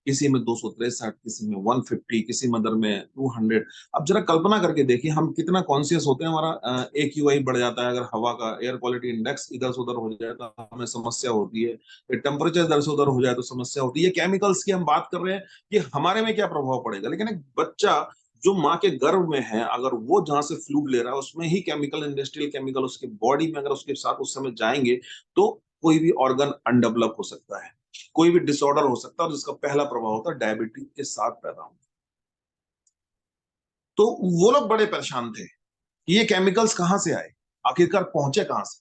किसी में 263, किसी में 150, किसी मदर में 200। अब जरा कल्पना करके देखिए हम कितना कॉन्शियस होते हैं। हमारा AQI बढ़ जाता है, अगर हवा का एयर क्वालिटी इंडेक्स इधर से उधर हो जाए तो हमें समस्या होती है, टेम्परेचर इधर से उधर हो जाए तो समस्या होती है। केमिकल्स की हम बात कर रहे हैं कि हमारे में क्या प्रभाव पड़ेगा, लेकिन एक बच्चा जो माँ के गर्भ में है, अगर वो जहां से फ्लूइड ले रहा है उसमें ही केमिकल, इंडस्ट्रियल केमिकल उसके बॉडी में अगर उसके साथ उस समय जाएंगे तो कोई भी ऑर्गन अनडेवलप हो सकता है, कोई भी डिसऑर्डर हो सकता है, और जिसका पहला प्रभाव होता है डायबिटीज के साथ पैदा होना। तो वो लोग बड़े परेशान थे कि ये केमिकल्स कहां से आए, आखिरकार पहुंचे कहां से।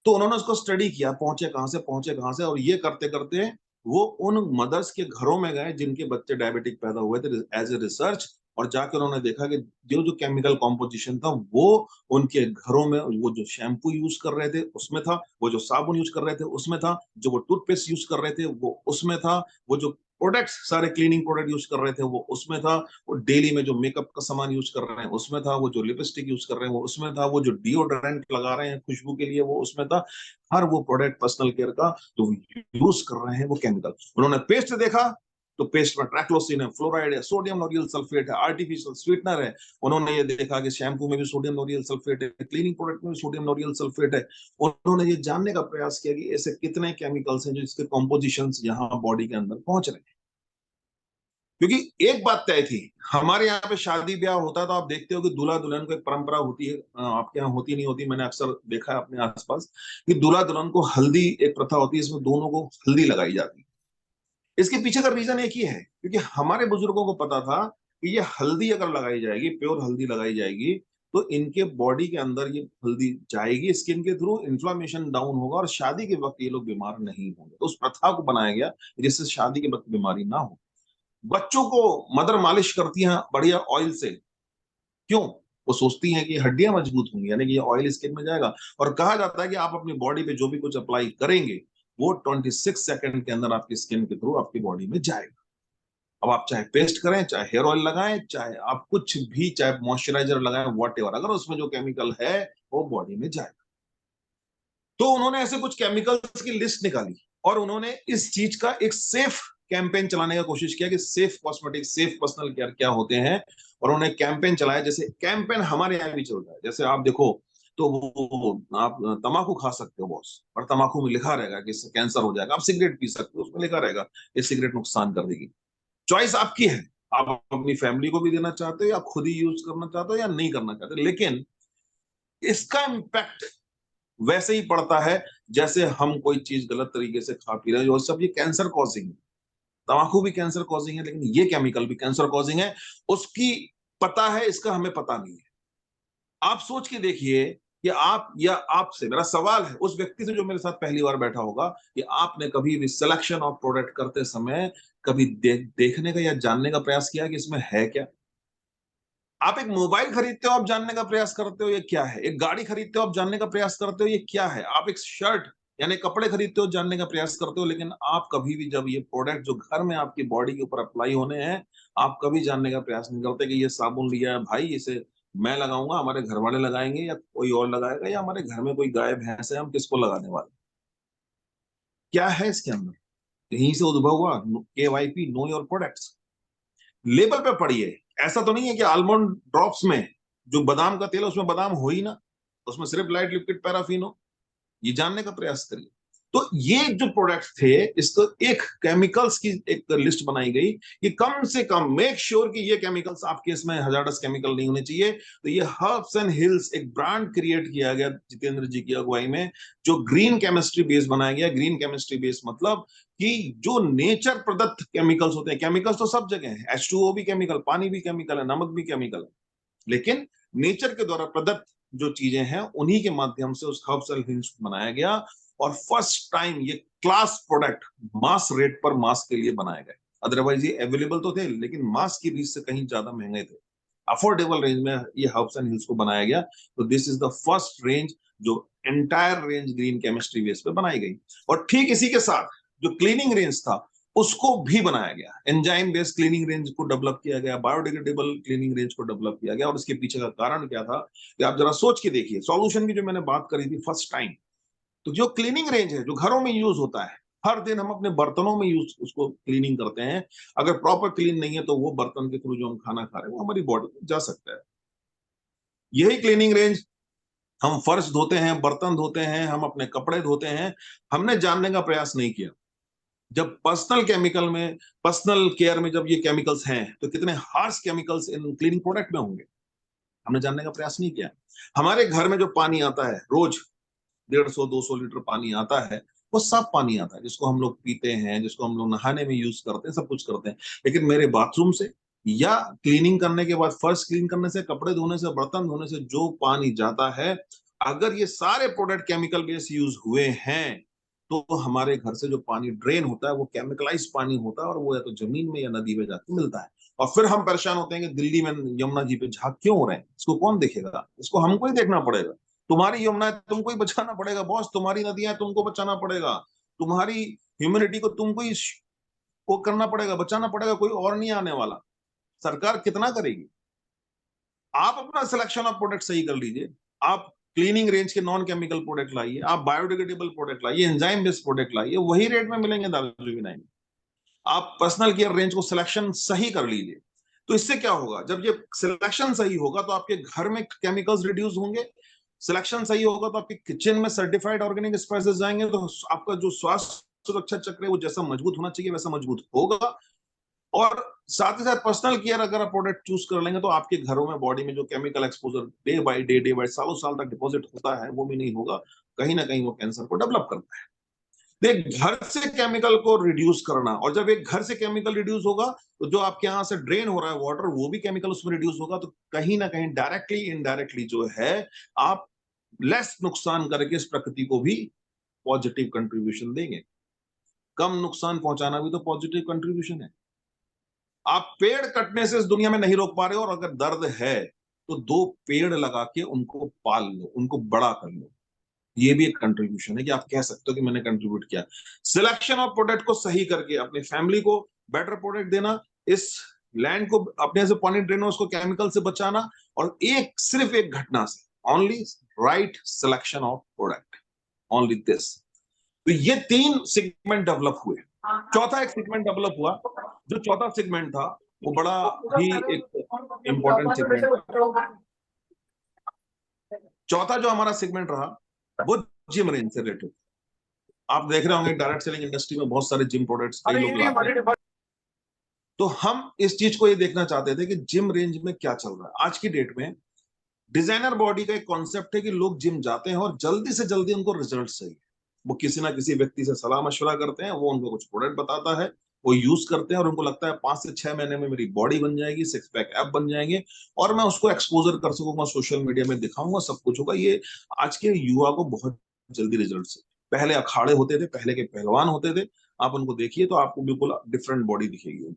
तो उन्होंने उसको स्टडी किया, पहुंचे कहां से, पहुंचे कहां से। और ये करते करते वो उन मदर्स के घरों में गए जिनके बच्चे डायबिटिक पैदा हुए थे, एज ए रिसर्च। और जाकर उन्होंने देखा कि जो जो केमिकल कॉम्पोजिशन था वो उनके घरों में, वो जो शैम्पू यूज कर रहे थे उसमें था, वो जो साबुन यूज कर रहे थे उसमें था, जो वो टूथपेस्ट यूज कर रहे थे वो उसमें था, वो जो प्रोडक्ट्स सारे क्लीनिंग प्रोडक्ट यूज कर रहे थे वो उसमें था, वो डेली में जो मेकअप का सामान यूज कर रहे हैं उसमें था, वो जो लिपस्टिक यूज कर रहे हैं वो उसमें था, वो जो डिओड्रेंट लगा रहे हैं खुशबू के लिए वो उसमें था। हर वो प्रोडक्ट पर्सनल केयर का जो यूज कर रहे हैं वो केमिकल। उन्होंने पेस्ट देखा तो पेस्ट में ट्रैक्लोसिन है, फ्लोराइड है, सोडियम लॉरियल सल्फेट है, आर्टिफिशियल स्वीटनर है। उन्होंने ये देखा कि शैम्पू में भी सोडियम लॉरियल सल्फेट है, क्लीनिंग प्रोडक्ट में भी सोडियम लॉरियल सल्फेट है। उन्होंने ये जानने का प्रयास किया कि ऐसे कितने केमिकल्स हैं जो इसके कॉम्पोजिशंस यहाँ बॉडी के अंदर पहुंच रहे हैं। क्योंकि एक बात तय थी, हमारे यहाँ पे शादी ब्याह होता है तो आप देखते हो कि दूल्हा दुल्हन को एक परंपरा होती है, आपके यहाँ होती नहीं होती, मैंने अक्सर देखा है अपने आसपास कि दूल्हा दुल्हन को हल्दी, एक प्रथा होती है इसमें दोनों को हल्दी लगाई जाती है। इसके पीछे का रीजन एक ही है, क्योंकि हमारे बुजुर्गों को पता था कि ये हल्दी अगर लगाई जाएगी, प्योर हल्दी लगाई जाएगी, तो इनके बॉडी के अंदर ये हल्दी जाएगी, स्किन के थ्रू इन्फ्लामेशन डाउन होगा और शादी के वक्त ये लोग बीमार नहीं होंगे। तो उस प्रथा को बनाया गया जिससे शादी के वक्त बीमारी ना हो। बच्चों को मदर मालिश करती हैं बढ़िया ऑयल से, क्यों? वो सोचती हैं कि हड्डियां मजबूत होंगी, यानी कि ये ऑयल स्किन में जाएगा। और कहा जाता है कि आप अपनी बॉडी पे जो भी कुछ अप्लाई करेंगे वो 26 सेकंड के अंदर आपकी स्किन के थ्रू आपकी बॉडी में जाएगा। अब आप चाहे पेस्ट करें, चाहे हेयर ऑयल लगाएं, चाहे आप कुछ भी, चाहे मॉइस्चराइजर लगाएं, वॉटेवर, अगर उसमें जो केमिकल है वो बॉडी में जाएगा। तो उन्होंने ऐसे कुछ केमिकल्स की लिस्ट निकाली और उन्होंने इस चीज का एक सेफ कैंपेन चलाने का कोशिश किया कि safe cosmetic, safe personal care क्या होते हैं। और उन्होंने कैंपेन चलाया, जैसे कैंपेन हमारे यहाँ भी चल रहा है। जैसे आप देखो तो वो आप तंबाकू खा सकते हो बॉस, और तंबाकू में लिखा रहेगा कि इससे कैंसर हो जाएगा। आप सिगरेट पी सकते हो, उसमें लिखा रहेगा ये सिगरेट नुकसान कर देगी। चॉइस आपकी है, आप अपनी फैमिली को भी देना चाहते हो या खुद ही यूज करना चाहते हो या नहीं करना चाहते, लेकिन इसका इम्पैक्ट वैसे ही पड़ता है जैसे हम कोई चीज गलत तरीके से खा पी रहे हैं। और सब ये कैंसर कॉजिंग है, तंबाकू भी कैंसर कॉजिंग है, लेकिन ये केमिकल भी कैंसर कॉजिंग है। उसकी पता है, इसका हमें पता नहीं है। आप सोच के देखिए कि आप, या आपसे मेरा सवाल है उस व्यक्ति से जो मेरे साथ पहली बार बैठा होगा, कि आपने कभी भी सिलेक्शन ऑफ प्रोडक्ट करते समय कभी देखने का या जानने का प्रयास किया कि इसमें है क्या? आप एक मोबाइल खरीदते हो, आप जानने का प्रयास करते हो ये क्या है? एक गाड़ी खरीदते हो, आप जानने का प्रयास करते हो ये क्या है? आप एक शर्ट यानी कपड़े खरीदते हो, जानने का प्रयास करते हो, लेकिन आप कभी भी जब ये प्रोडक्ट जो घर में आपकी बॉडी के ऊपर अप्लाई होने हैं, आप कभी जानने का प्रयास नहीं करते कि ये साबुन लिया है भाई, इसे मैं लगाऊंगा, हमारे घर वाले लगाएंगे या कोई और लगाएगा, या हमारे घर में कोई गाय भैंस है, हम किसको लगाने वाले? क्या है इसके अंदर? यहीं से उद्भव हुआ KYP, know your products. Label पे पढ़िए, ऐसा तो नहीं है कि आलमंड ड्रॉप्स में जो बादाम का तेल है उसमें बादाम हो ही ना, उसमें सिर्फ लाइट लिक्विड पैराफिन हो। ये जानने का प्रयास करिए। तो ये जो प्रोडक्ट्स थे, इसको एक केमिकल्स की एक लिस्ट बनाई गई कि कम से कम मेक श्योर कि ये केमिकल्स आपके इसमें हजार्डस केमिकल नहीं होने चाहिए। तो ये हर्ब्स एंड हिल्स एक ब्रांड क्रिएट किया गया जितेंद्र जी की अगुवाई में, जो ग्रीन केमिस्ट्री बेस बनाया गया। ग्रीन केमिस्ट्री बेस मतलब कि जो नेचर प्रदत्त केमिकल्स होते हैं, केमिकल्स तो सब जगह है, H2O भी केमिकल, पानी भी केमिकल है, नमक भी केमिकल है, लेकिन नेचर के द्वारा प्रदत्त जो चीजें हैं उन्हीं के माध्यम से उस हर्ब्स एंड हिल्स को बनाया गया। और फर्स्ट टाइम ये क्लास प्रोडक्ट मास रेट पर मास के लिए बनाए गए। अदरवाइज ये अवेलेबल तो थे, लेकिन मास की रीच से कहीं ज्यादा महंगे थे। अफोर्डेबल रेंज में ये हर्ब्स एंड हिल्स को बनाया गया। तो this is the first range जो entire range green chemistry base पे बनाई गई। और ठीक इसी के साथ जो क्लीनिंग रेंज था उसको भी बनाया गया, एंजाइम बेस्ड क्लीनिंग रेंज को डेवलप किया गया, बायोडिग्रेडेबल क्लीनिंग रेंज को डेवलप किया गया। और इसके पीछे का कारण क्या था कि आप जरा सोच के देखिए, सॉल्यूशन की जो मैंने बात करी थी फर्स्ट टाइम, तो जो क्लीनिंग रेंज है जो घरों में यूज होता है, हर दिन हम अपने बर्तनों में यूज उसको क्लीनिंग करते हैं, अगर प्रॉपर क्लीन नहीं है तो वो बर्तन के थ्रू जो हम खाना खा रहे हैं वो हमारी बॉडी में जा सकता है। यही क्लीनिंग रेंज हम फर्श धोते हैं, बर्तन धोते हैं, हम अपने कपड़े धोते हैं, हमने जानने का प्रयास नहीं किया। जब पर्सनल केमिकल में, पर्सनल केयर में जब ये केमिकल्स हैं तो कितने हार्श केमिकल्स इन क्लीनिंग प्रोडक्ट में होंगे, हमने जानने का प्रयास नहीं किया। हमारे घर में जो पानी आता है रोज, 150-200 लीटर पानी आता है, वो साफ पानी आता है जिसको हम लोग पीते हैं, जिसको हम लोग नहाने में यूज करते हैं, सब कुछ करते हैं। लेकिन मेरे बाथरूम से या क्लीनिंग करने के बाद, फर्श क्लीन करने से, कपड़े धोने से, बर्तन धोने से जो पानी जाता है, अगर ये सारे प्रोडक्ट केमिकल बेस यूज हुए हैं तो हमारे घर से जो पानी ड्रेन होता है वो केमिकलाइज पानी होता है, और वो या तो जमीन में या नदी में जाके मिलता है। और फिर हम परेशान होते हैं कि दिल्ली में यमुना जी पे झाग क्यों हो रहे हैं, इसको कौन देखेगा, इसको हमको ही देखना पड़ेगा। तुम्हारी यमुना है, तुमको ही बचाना पड़ेगा बॉस, तुम्हारी नदियां तुमको बचाना पड़ेगा, तुम्हारी ह्यूमिनिटी को तुमको ही वो करना पड़ेगा, बचाना पड़ेगा, कोई और नहीं आने वाला। सरकार कितना करेगी? आप अपना सिलेक्शन ऑफ प्रोडक्ट सही कर लीजिए, आप क्लीनिंग रेंज के नॉन केमिकल प्रोडक्ट लाइए, आप बायोडिग्रेडेबल प्रोडक्ट लाइए, एंजाइम बेस्ड प्रोडक्ट लाइए, वही रेट में मिलेंगे दार्जिलिंग। आप पर्सनल केयर रेंज को सिलेक्शन सही कर लीजिए। तो इससे क्या होगा, जब ये सिलेक्शन सही होगा तो आपके घर में केमिकल्स रिड्यूस होंगे, सिलेक्शन सही होगा तो आपके किचन में सर्टिफाइड ऑर्गेनिक स्पाइसेस जाएंगे, तो आपका जो स्वास्थ्य सुरक्षा चक्र है वो जैसा मजबूत होना चाहिए वैसा मजबूत होगा। और साथ ही साथ पर्सनल केयर अगर आप प्रोडक्ट चूज कर लेंगे तो आपके घरों में बॉडी में जो केमिकल एक्सपोजर डे बाय सालों साल तक डिपॉजिट होता है वो भी नहीं होगा, कहीं ना कहीं वो कैंसर को डेवलप करता है। देख, घर से केमिकल को रिड्यूस करना, और जब एक घर से केमिकल रिड्यूस होगा तो जो आपके यहाँ से ड्रेन हो रहा है वाटर वो भी केमिकल उसमें रिड्यूस होगा, तो कहीं ना कहीं डायरेक्टली इनडायरेक्टली जो है आप लेस नुकसान करके इस प्रकृति को भी पॉजिटिव कंट्रीब्यूशन देंगे। कम नुकसान पहुंचाना भी तो पॉजिटिव कंट्रीब्यूशन है। आप पेड़ कटने से इस दुनिया में नहीं रोक पा रहे हो, और अगर दर्द है तो 2 पेड़ लगा के उनको पाल लो, उनको बड़ा कर लो, ये भी एक कंट्रीब्यूशन है कि आप कह सकते हो कि मैंने कंट्रीब्यूट किया। सिलेक्शन ऑफ प्रोडक्ट को सही करके अपनी फैमिली को बेटर प्रोडक्ट देना, इस लैंड को अपने से पानी ड्रेन उसको केमिकल से बचाना, और सिर्फ एक घटना से, only right selection of product, only this. तो ये 3 सेगमेंट डेवलप हुए। चौथा एक सेगमेंट डेवलप हुआ, जो चौथा सेगमेंट था वो बड़ा ही एक इंपॉर्टेंट सेगमेंट था। चौथा जो हमारा सेगमेंट रहा वो जिम रेंज से रिलेटेड। आप देख रहे होंगे डायरेक्ट सेलिंग इंडस्ट्री में बहुत सारे जिम प्रोडक्ट्स कई लोग लाते हैं। तो हम इस चीज को ये देखना चाहते थे कि जिम रेंज में क्या चल रहा है। आज की डेट में डिजाइनर बॉडी का एक कॉन्सेप्ट है कि लोग जिम जाते हैं और जल्दी से जल्दी उनको रिजल्ट चाहिए। वो किसी ना किसी व्यक्ति से सलाह मशवरा करते हैं, वो उनको कुछ प्रोडक्ट बताता है, वो यूज करते हैं और उनको लगता है 5 से 6 महीने में मेरी बॉडी बन जाएगी, 6 पैक ऐप बन जाएंगे और मैं उसको एक्सपोजर कर सकूंगा, सोशल मीडिया में दिखाऊंगा, सब कुछ होगा। ये आज के युवा को बहुत जल्दी रिजल्ट से, पहले अखाड़े होते थे, पहले के पहलवान होते थे, आप उनको देखिए तो आपको बिल्कुल डिफरेंट बॉडी दिखेगी।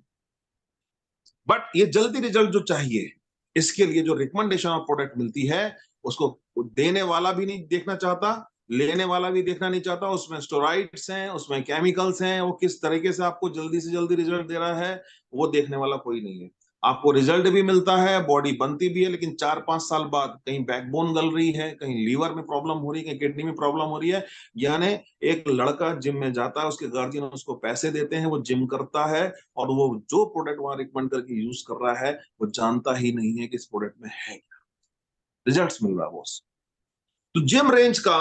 बट ये जल्दी रिजल्ट जो चाहिए, इसके लिए जो रिकमेंडेशन ऑफ प्रोडक्ट मिलती है उसको देने वाला भी नहीं देखना चाहता, लेने वाला भी देखना नहीं चाहता। उसमें स्टेरॉइड्स हैं, उसमें केमिकल्स हैं, वो किस तरीके से आपको जल्दी से जल्दी रिजल्ट दे रहा है वो देखने वाला कोई नहीं है। आपको रिजल्ट भी मिलता है, बॉडी बनती भी है, लेकिन 4-5 साल बाद कहीं बैकबोन गल रही है, कहीं लीवर में प्रॉब्लम हो रही है, कहीं किडनी में प्रॉब्लम हो रही है। यानी एक लड़का जिम में जाता है, उसके गार्जियन उसको पैसे देते हैं, वो जिम करता है और वो जो प्रोडक्ट वहां रिकमेंड करके यूज कर रहा है वो जानता ही नहीं है कि इस प्रोडक्ट में है क्या, रिजल्ट्स मिल रहा है बॉस। तो जिम रेंज का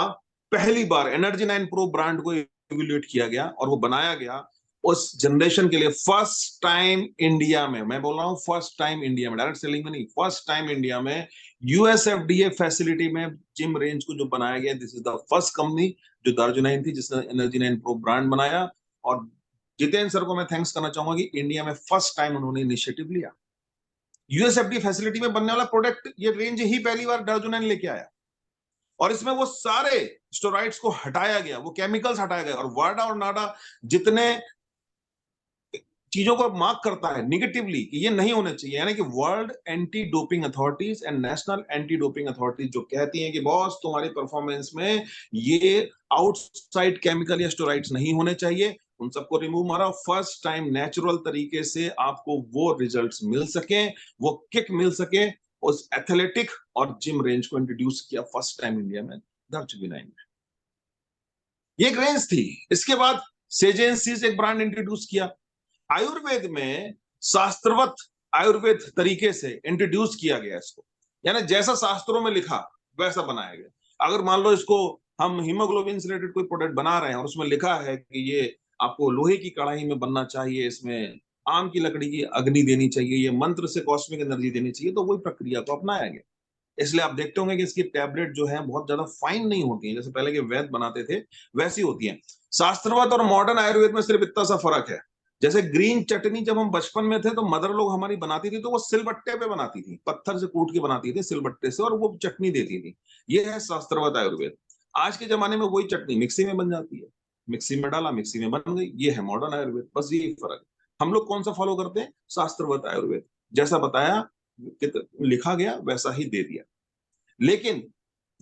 पहली बार एनर्जी 9 प्रो ब्रांड को इवेल्युएट किया गया और वो बनाया गया उस जनरेशन के लिए, फर्स्ट टाइम इंडिया में। मैं बोल रहा हूं फर्स्ट टाइम इंडिया में, डायरेक्ट सेलिंग में नहीं, फर्स्ट टाइम इंडिया में यूएसएफडीए फैसिलिटी में जिम रेंज को जो बनाया गया। This is the first company जो दार्जिलिंग थी जिसने एनर्जी 9 प्रो ब्रांड बनाया। और जितेंद्र सर को मैं थैंक्स करना चाहूंगा कि इंडिया में फर्स्ट टाइम उन्होंने इनिशिएटिव लिया। यूएसएफडी फैसिलिटी में बनने वाला प्रोडक्ट, ये रेंज ही पहली बार दार्जिलिंग लेके आया और इसमें वो सारे स्टेरॉइड्स को हटाया गया, वो केमिकल्स हटाया गया। और वाडा और नाडा जितने चीजों को मार्क करता है निगेटिवली कि ये नहीं होने चाहिए, यानी कि world anti doping authorities and national anti doping authorities जो कहती हैं कि बॉस तुम्हारी परफॉर्मेंस में ये आउटसाइड केमिकल या स्टेरॉइड्स नहीं होने चाहिए, उन सबको रिमूव मारा। फर्स्ट टाइम नेचुरल तरीके से आपको वो रिजल्ट्स मिल सके, वो किक मिल सके, उस एथलेटिक और जिम रेंज को इंट्रोड्यूस किया फर्स्ट टाइम इंडिया में दार्जिलिंग में। ये एक रेंज थी। इसके बाद सेजेंसीज एक ब्रांड इंट्रोड्यूस किया। आयुर्वेद में शास्त्रवत आयुर्वेद तरीके से इंट्रोड्यूस किया गया इसको, यानी जैसा शास्त्रों में लिखा वैसा बनाया गया। अगर मान लो इसको हम हीमोग्लोबिन से रिलेटेड कोई प्रोडक्ट बना रहे हैं और उसमें लिखा है कि ये आपको लोहे की कढ़ाई में बनना चाहिए, इसमें आम की लकड़ी की अग्नि देनी चाहिए, ये मंत्र से कॉस्मिक एनर्जी देनी चाहिए, तो वही प्रक्रिया को अपनाया गया। इसलिए आप देखते होंगे कि इसकी टैबलेट जो है बहुत ज्यादा फाइन नहीं होती है, जैसे पहले के वैद्य बनाते थे वैसी होती है। शास्त्रवत और मॉडर्न आयुर्वेद में सिर्फ इतना सा फर्क है, जैसे ग्रीन चटनी जब हम बचपन में थे तो मदर लोग हमारी बनाती थी तो वो सिलबट्टे पे बनाती थी, पत्थर से कूट के बनाती थी सिलबट्टे से, और वो चटनी देती थी। ये है शास्त्रवत आयुर्वेद। आज के जमाने में वही चटनी मिक्सी में बन जाती है, मिक्सी में डाला मिक्सी में बन गई, ये है मॉडर्न आयुर्वेद, बस यही फर्क है। हम लोग कौन सा फॉलो करते हैं? शास्त्रवत आयुर्वेद, जैसा बताया लिखा गया वैसा ही दे दिया। लेकिन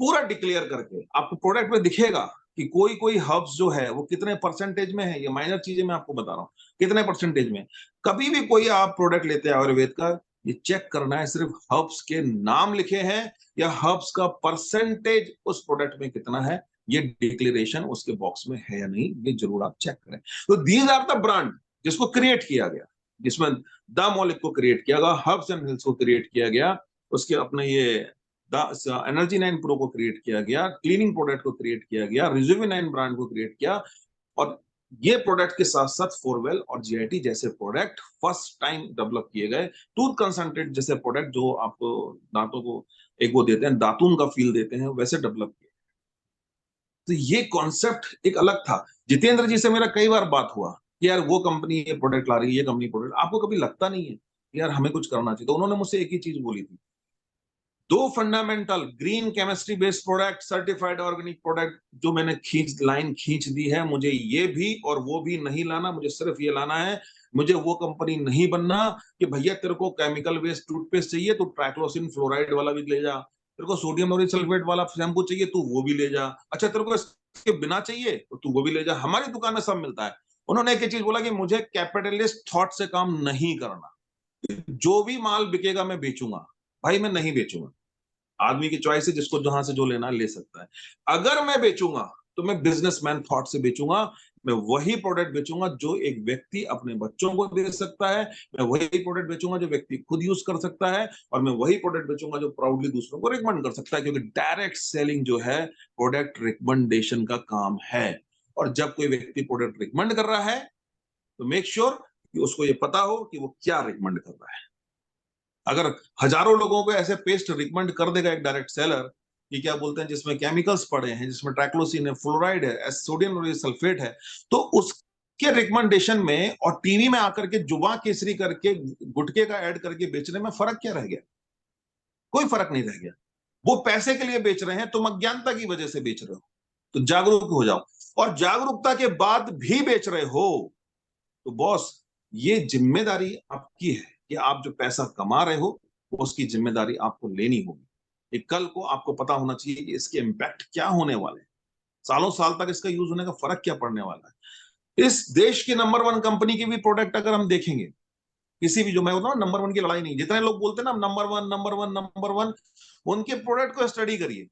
पूरा डिक्लेयर करके आपको प्रोडक्ट में दिखेगा कि कोई कोई हर्ब्स जो है वो कितने परसेंटेज में है। ये माइनर चीजें मैं आपको बता रहा हूँ कितने परसेंटेज में। कभी भी कोई आप प्रोडक्ट लेते हैं आयुर्वेद का, ये चेक करना है सिर्फ हर्ब्स के नाम लिखे हैं या हर्ब्स का परसेंटेज उस प्रोडक्ट में कितना है, ये डिक्लेरेशन उसके बॉक्स में है या नहीं, ये जरूर आप चेक करें। तो दीज आर द ब्रांड जिसको क्रिएट किया गया, जिसमें द मॉलिक को क्रिएट किया गया, हर्ब्स एंड हिल्स को क्रिएट किया गया, उसके अपने ये एनर्जी 9 प्रो को क्रिएट किया गया, क्लीनिंग प्रोडक्ट को क्रिएट किया गया, रिजुवी 9 ब्रांड को क्रिएट किया। और ये प्रोडक्ट के साथ साथ फोरवेल और जीआईटी जैसे प्रोडक्ट फर्स्ट टाइम डेवलप किए गए। टूथ कंसंट्रेट जैसे प्रोडक्ट जो आपको दांतों को एक वो देते हैं, दातून का फील देते हैं, वैसे डेवलप किए। तो ये कॉन्सेप्ट एक अलग था। जितेंद्र जी से मेरा कई बार बात हुआ कि यार वो कंपनी ये प्रोडक्ट ला रही है, ये कंपनी प्रोडक्ट, आपको कभी लगता नहीं है यार हमें कुछ करना चाहिए? तो उन्होंने मुझसे एक ही चीज बोली थी, दो fundamental green chemistry based product, certified organic product जो मैंने लाइन खींच दी है, मुझे ये भी और वो भी नहीं लाना, मुझे सिर्फ ये लाना है। मुझे वो कंपनी नहीं बनना कि भैया तेरे को केमिकल बेस्ड टूथपेस्ट चाहिए तो ट्राइक्लोसिन फ्लोराइड वाला भी ले जा, तेरे को सोडियम लोरी सल्फेट वाला शैम्पू चाहिए तू वो भी ले जा, अच्छा तेरे को इसके बिना चाहिए तो तू वो भी ले जा, हमारी दुकान में सब मिलता है। उन्होंने एक ही चीज बोला कि मुझे कैपिटलिस्ट थॉट से काम नहीं करना, जो भी माल बिकेगा मैं बेचूंगा। भाई मैं नहीं बेचूंगा, आदमी की चॉइस है, जिसको जहां से जो लेना ले सकता है। अगर मैं बेचूंगा तो मैं बिजनेसमैन थॉट से बेचूंगा, मैं वही प्रोडक्ट बेचूंगा जो एक व्यक्ति अपने बच्चों को दे सकता है, मैं वही प्रोडक्ट बेचूंगा जो व्यक्ति खुद यूज कर सकता है, और मैं वही प्रोडक्ट बेचूंगा जो प्राउडली दूसरों को रिकमेंड कर सकता है, क्योंकि डायरेक्ट सेलिंग जो है प्रोडक्ट रिकमेंडेशन का काम है। और जब कोई व्यक्ति प्रोडक्ट रिकमेंड कर रहा है तो मेक श्योर कि उसको ये पता हो कि वो क्या रिकमेंड कर रहा है। अगर हजारों लोगों को ऐसे पेस्ट रिकमेंड कर देगा एक डायरेक्ट सेलर कि क्या बोलते हैं जिसमें केमिकल्स पड़े हैं, जिसमें ट्राइक्लोसिन है, फ्लोराइड है, सोडियम सल्फेट है, तो उसके रिकमेंडेशन में और टीवी में आकर के जुबां केसरी करके गुटके का ऐड करके बेचने में फर्क क्या रह गया? कोई फर्क नहीं रह गया। वो पैसे के लिए बेच रहे हैं, तुम अज्ञानता की वजह से बेच रहे हो, तो जागरूक हो जाओ। और जागरूकता के बाद भी बेच रहे हो तो बॉस ये जिम्मेदारी आपकी है कि आप जो पैसा कमा रहे हो उसकी जिम्मेदारी आपको लेनी होगी। ये कल को आपको पता होना चाहिए कि इसके इम्पैक्ट क्या होने वाले हैं, सालों साल तक इसका यूज होने का फर्क क्या पड़ने वाला है। इस देश की नंबर 1 कंपनी के भी प्रोडक्ट अगर हम देखेंगे, किसी भी, जो मैं बोलता हूँ नंबर 1 की लड़ाई नहीं, जितने लोग बोलते हैं ना नंबर 1 नंबर 1 नंबर 1, उनके प्रोडक्ट को स्टडी करिए।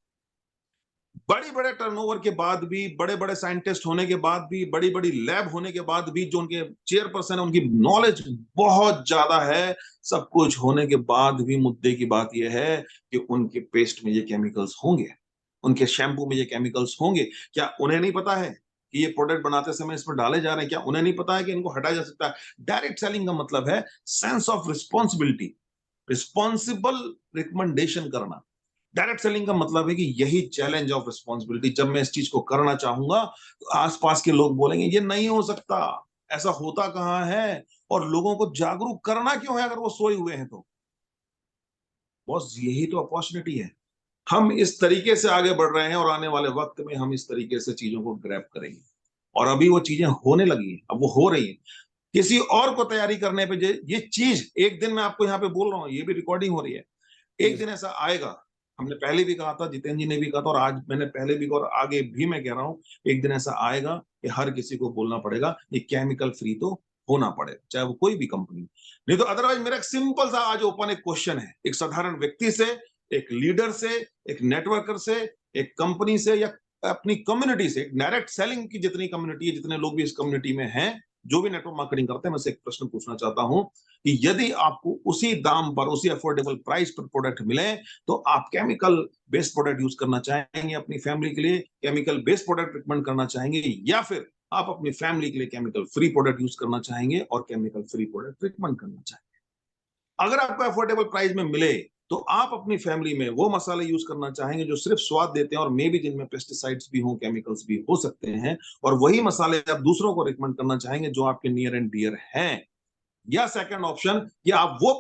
बड़ी बड़े टर्नओवर के बाद भी, बड़े बड़े साइंटिस्ट होने के बाद भी, बड़ी बड़ी लैब होने के बाद भी, जो उनके चेयरपर्सन है उनकी नॉलेज बहुत ज्यादा है, सब कुछ होने के बाद भी मुद्दे की बात यह है कि उनके पेस्ट में ये केमिकल्स होंगे, उनके शैम्पू में ये केमिकल्स होंगे। क्या उन्हें नहीं पता है कि ये प्रोडक्ट बनाते समय इसमें डाले जा रहे हैं? क्या उन्हें नहीं पता है कि इनको हटाया जा सकता है? डायरेक्ट सेलिंग का मतलब है sense of responsibility, responsible recommendation करना। डायरेक्ट सेलिंग का मतलब है कि यही चैलेंज ऑफ रिस्पॉन्सिबिलिटी, जब मैं इस चीज को करना चाहूंगा तो आसपास के लोग बोलेंगे ये नहीं हो सकता, ऐसा होता कहाँ है, और लोगों को जागरूक करना क्यों है अगर वो सोए हुए हैं तो। बॉस यही तो अपॉर्चुनिटी है, हम इस तरीके से आगे बढ़ रहे हैं और आने वाले वक्त में हम इस तरीके से चीजों को ग्रैब करेंगे। और अभी वो चीजें होने लगी है, अब वो हो रही है। किसी और को तैयारी करने पे ये चीज एक दिन मैं आपको यहाँ पे बोल रहा हूँ, ये भी रिकॉर्डिंग हो रही है, एक दिन ऐसा आएगा। हमने पहले भी कहा था, जितेंद्र जी ने भी कहा था, और आज मैंने पहले भी कहा और आगे भी मैं कह रहा हूं, एक दिन ऐसा आएगा कि हर किसी को बोलना पड़ेगा ये केमिकल फ्री तो होना पड़ेगा, चाहे वो कोई भी कंपनी। नहीं तो अदरवाइज मेरा एक सिंपल सा आज ओपन एक क्वेश्चन है, एक साधारण व्यक्ति से, एक लीडर से, एक नेटवर्कर से, एक कंपनी से, या अपनी कम्युनिटी से, डायरेक्ट सेलिंग की जितनी कम्युनिटी है, जितने लोग भी इस कम्युनिटी में हैं, जो भी नेटवर्क मार्केटिंग करते हैं, मैं से एक प्रश्न पूछना चाहता हूं कि यदि आपको उसी दाम पर, उसी अफोर्डेबल प्राइस पर प्रोडक्ट मिले, तो आप केमिकल बेस्ड प्रोडक्ट यूज करना चाहेंगे अपनी फैमिली के लिए, केमिकल बेस्ड प्रोडक्ट रिकमेंड करना चाहेंगे, या फिर आप अपनी फैमिली के लिए केमिकल फ्री प्रोडक्ट यूज करना चाहेंगे और केमिकल फ्री प्रोडक्ट रिकमेंड करना चाहेंगे? अगर आपको अफोर्डेबल प्राइस में मिले तो आप अपनी फैमिली में वो मसाले यूज करना चाहेंगे जो सिर्फ स्वाद देते हैं और मे भी जिनमें पेस्टिसाइड्स भी हो, केमिकल्स भी हो सकते हैं, और वही मसाले आप दूसरों को रिकमेंड करना चाहेंगे जो आपके नियर एंड डियर हैं? या सेकंड ऑप्शन कि आप वो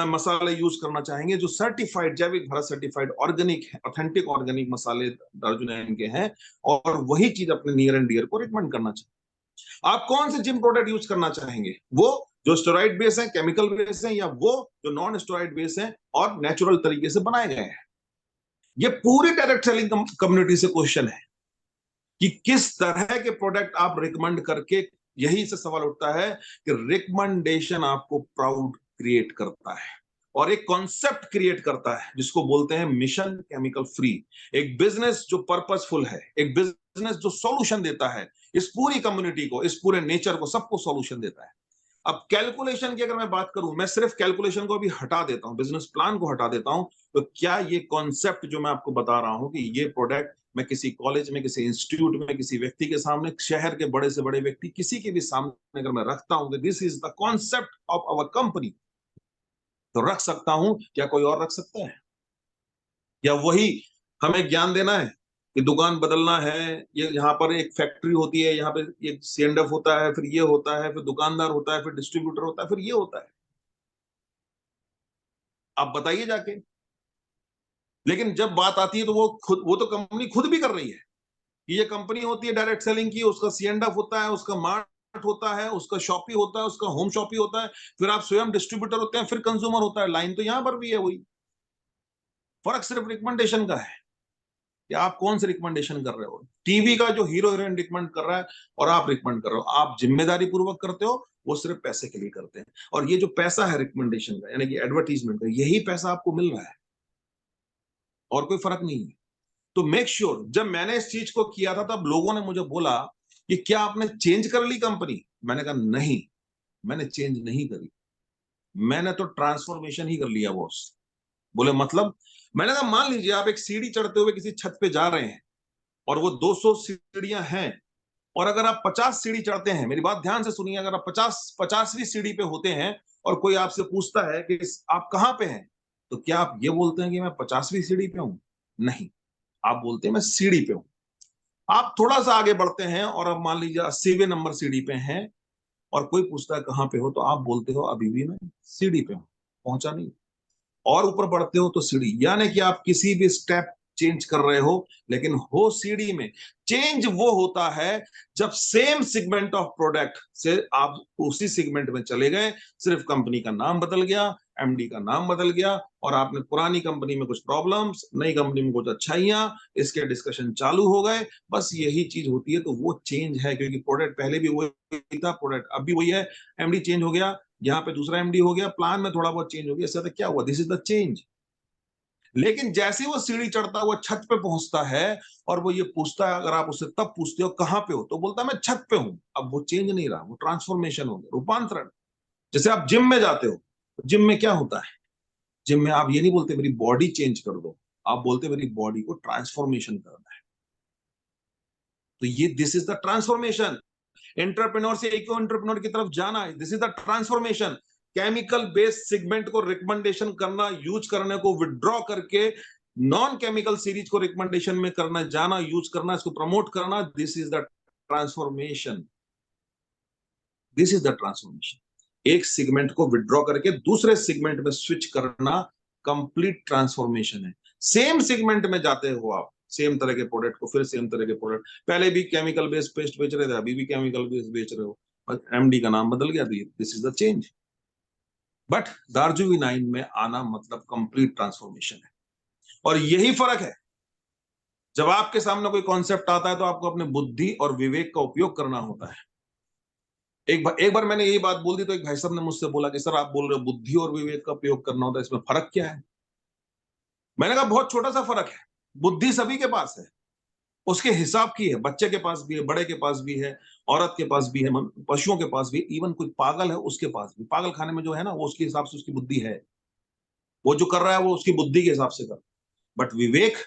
मसाले यूज करना चाहेंगे जो सर्टिफाइड, जैविक भारत सर्टिफाइड, ऑर्गेनिक है, ऑथेंटिक ऑर्गेनिक मसाले दर्ज के हैं, और वही चीज अपने नियर एंड डियर को रिकमेंड करना चाहिए? आप कौन से जिम प्रोडक्ट यूज करना चाहेंगे, वो जो स्टेरॉइड बेस है, केमिकल बेस है, या वो जो नॉन स्टेरॉइड बेस है और नेचुरल तरीके से बनाए गए हैं। ये पूरी डायरेक्ट सेलिंग कम्युनिटी से क्वेश्चन है कि किस तरह के प्रोडक्ट आप रिकमेंड करके, यही से सवाल उठता है कि रिकमेंडेशन आपको प्राउड क्रिएट करता है और एक कॉन्सेप्ट क्रिएट करता है जिसको बोलते हैं मिशन केमिकल फ्री। एक बिजनेस जो पर्पसफुल है, एक बिजनेस जो सॉल्यूशन देता है इस पूरी कम्युनिटी को, इस पूरे नेचर को, सबको सॉल्यूशन देता है। अब कैलकुलेशन की अगर मैं बात करूं, मैं सिर्फ कैलकुलेशन को अभी हटा देता हूं, बिजनेस प्लान को हटा देता हूं, तो क्या ये कॉन्सेप्ट जो मैं आपको बता रहा हूं कि ये प्रोडक्ट मैं किसी कॉलेज में, किसी इंस्टीट्यूट में, किसी व्यक्ति के सामने, शहर के बड़े से बड़े व्यक्ति, किसी के भी सामने अगर मैं रखता हूं कि this is the concept of our company, तो रख सकता हूं? क्या कोई और रख सकता है? या वही हमें ज्ञान देना है कि दुकान बदलना है, ये यहाँ पर एक फैक्ट्री होती है, यहाँ पे एक सीएनडएफ होता है, फिर ये होता है, फिर दुकानदार होता है, फिर डिस्ट्रीब्यूटर होता है, फिर ये होता है। आप बताइए जाके। लेकिन जब बात आती है तो वो तो कंपनी खुद भी कर रही है कि ये कंपनी होती है डायरेक्ट सेलिंग की, उसका सीएनडएफ होता है, उसका मार्ट होता है, उसका शॉपी होता है, उसका होम शॉपी होता है, फिर आप स्वयं डिस्ट्रीब्यूटर होते हैं, फिर कंज्यूमर होता है। लाइन तो यहां पर भी है वही, फर्क सिर्फ रिकमेंडेशन का है कि आप कौन से रिकमेंडेशन कर रहे हो। टीवी का जो हीरो हीरोइन रिकमेंड कर रहा है और आप रिकमेंड कर रहे हो, आप जिम्मेदारी पूर्वक करते हो, वो सिर्फ पैसे के लिए करते हैं। और ये जो पैसा है रिकमेंडेशन का, यानी कि एडवर्टीजमेंट का, यही पैसा आपको मिल रहा है और कोई फर्क नहीं है। तो मेक श्योर, जब मैंने इस चीज को किया था तब लोगों ने मुझे बोला कि क्या आपने चेंज कर ली कंपनी? मैंने कहा नहीं, मैंने चेंज नहीं करी, मैंने तो ट्रांसफॉर्मेशन ही कर लिया बॉस। बोले मतलब? मैंने कहा मान लीजिए आप एक सीढ़ी चढ़ते हुए किसी छत पे जा रहे हैं और वो 200 सीढ़ियां हैं, और अगर आप 50 सीढ़ी चढ़ते हैं, मेरी बात ध्यान से सुनिए, अगर आप 50वीं सीढ़ी पे होते हैं और कोई आपसे पूछता है कि आप कहां पे हैं, तो क्या आप ये बोलते हैं कि मैं 50वीं सीढ़ी पे हूं? नहीं, आप बोलते हैं मैं सीढ़ी पे हूं। आप थोड़ा सा आगे बढ़ते हैं और अब मान लीजिए 80वें नंबर सीढ़ी पे हैं और कोई पूछता है कहां पे हो, तो आप बोलते हो अभी भी मैं सीढ़ी पे हूं, पहुंचा नहीं। और ऊपर बढ़ते हो तो सीढ़ी, यानी कि आप किसी भी स्टेप चेंज कर रहे हो, लेकिन हो सीढ़ी में। चेंज वो होता है जब सेम सेगमेंट ऑफ प्रोडक्ट से आप उसी सेगमेंट में चले गए, सिर्फ कंपनी का नाम बदल गया, एमडी का नाम बदल गया, और आपने पुरानी कंपनी में कुछ प्रॉब्लम्स, नई कंपनी में कुछ अच्छाइयां, इसके डिस्कशन चालू हो गए। बस यही चीज होती है। तो वो चेंज है, क्योंकि प्रोडक्ट पहले भी वही था, प्रोडक्ट अब भी वही है, एमडी चेंज हो गया, यहाँ पे दूसरा एमडी हो गया, प्लान में थोड़ा बहुत चेंज हो गया, इससे क्या हुआ? This is the change. लेकिन जैसे वो सीढ़ी चढ़ता हुआ छत पे पहुंचता है और वो ये पूछता है, अगर आप उससे तब पूछते हो कहां पे हो, तो बोलता है मैं छत पे हूं। अब वो चेंज नहीं रहा, वो ट्रांसफॉर्मेशन हो गया, रूपांतरण। जैसे आप जिम में जाते हो, जिम में क्या होता है? जिम में आप ये नहीं बोलते मेरी बॉडी चेंज कर दो, आप बोलते मेरी बॉडी को ट्रांसफॉर्मेशन करना है। तो ये this is the transformation. Entrepreneur से इको एंटरप्रेन्योर की तरफ जाना है, this is the transformation. Chemical based segment को रिकमेंडेशन करना, यूज करने को विड्रॉ करके नॉन केमिकल सीरीज को रिकमेंडेशन में करना, जाना, यूज करना, इसको प्रमोट करना, this is the transformation. This is the transformation. एक सेगमेंट को विड्रॉ करके दूसरे सेगमेंट में स्विच करना कंप्लीट ट्रांसफॉर्मेशन है। सेम सेगमेंट में जाते हो आप, सेम तरह के प्रोडक्ट को, फिर सेम तरह के प्रोडक्ट, पहले भी केमिकल बेस्ड पेस्ट बेच रहे थे, अभी भी केमिकल बेस्ड बेच रहे हो, एमडी का नाम बदल गया, this is the change. But दार्जुविनाइन में आना मतलब कंप्लीट ट्रांसफॉर्मेशन है। और यही फर्क है, जब आपके सामने कोई कॉन्सेप्ट आता है तो आपको अपने बुद्धि और विवेक का उपयोग करना होता है। एक बार मैंने यही बात बोल दी तो एक भाई साहब ने मुझसे बोला कि सर आप बोल रहे हो बुद्धि और विवेक का उपयोग करना होता है, इसमें फर्क क्या है? मैंने कहा बहुत छोटा सा फर्क है। बुद्धि सभी के पास है, उसके हिसाब की है, बच्चे के पास भी है, बड़े के पास भी है, औरत के पास भी है, पशुओं के पास भी, इवन कोई पागल है उसके पास भी। पागल खाने में जो है ना, वो उसके हिसाब से उसकी बुद्धि है, वो जो कर रहा है वो उसकी बुद्धि के हिसाब से कर। बट विवेक,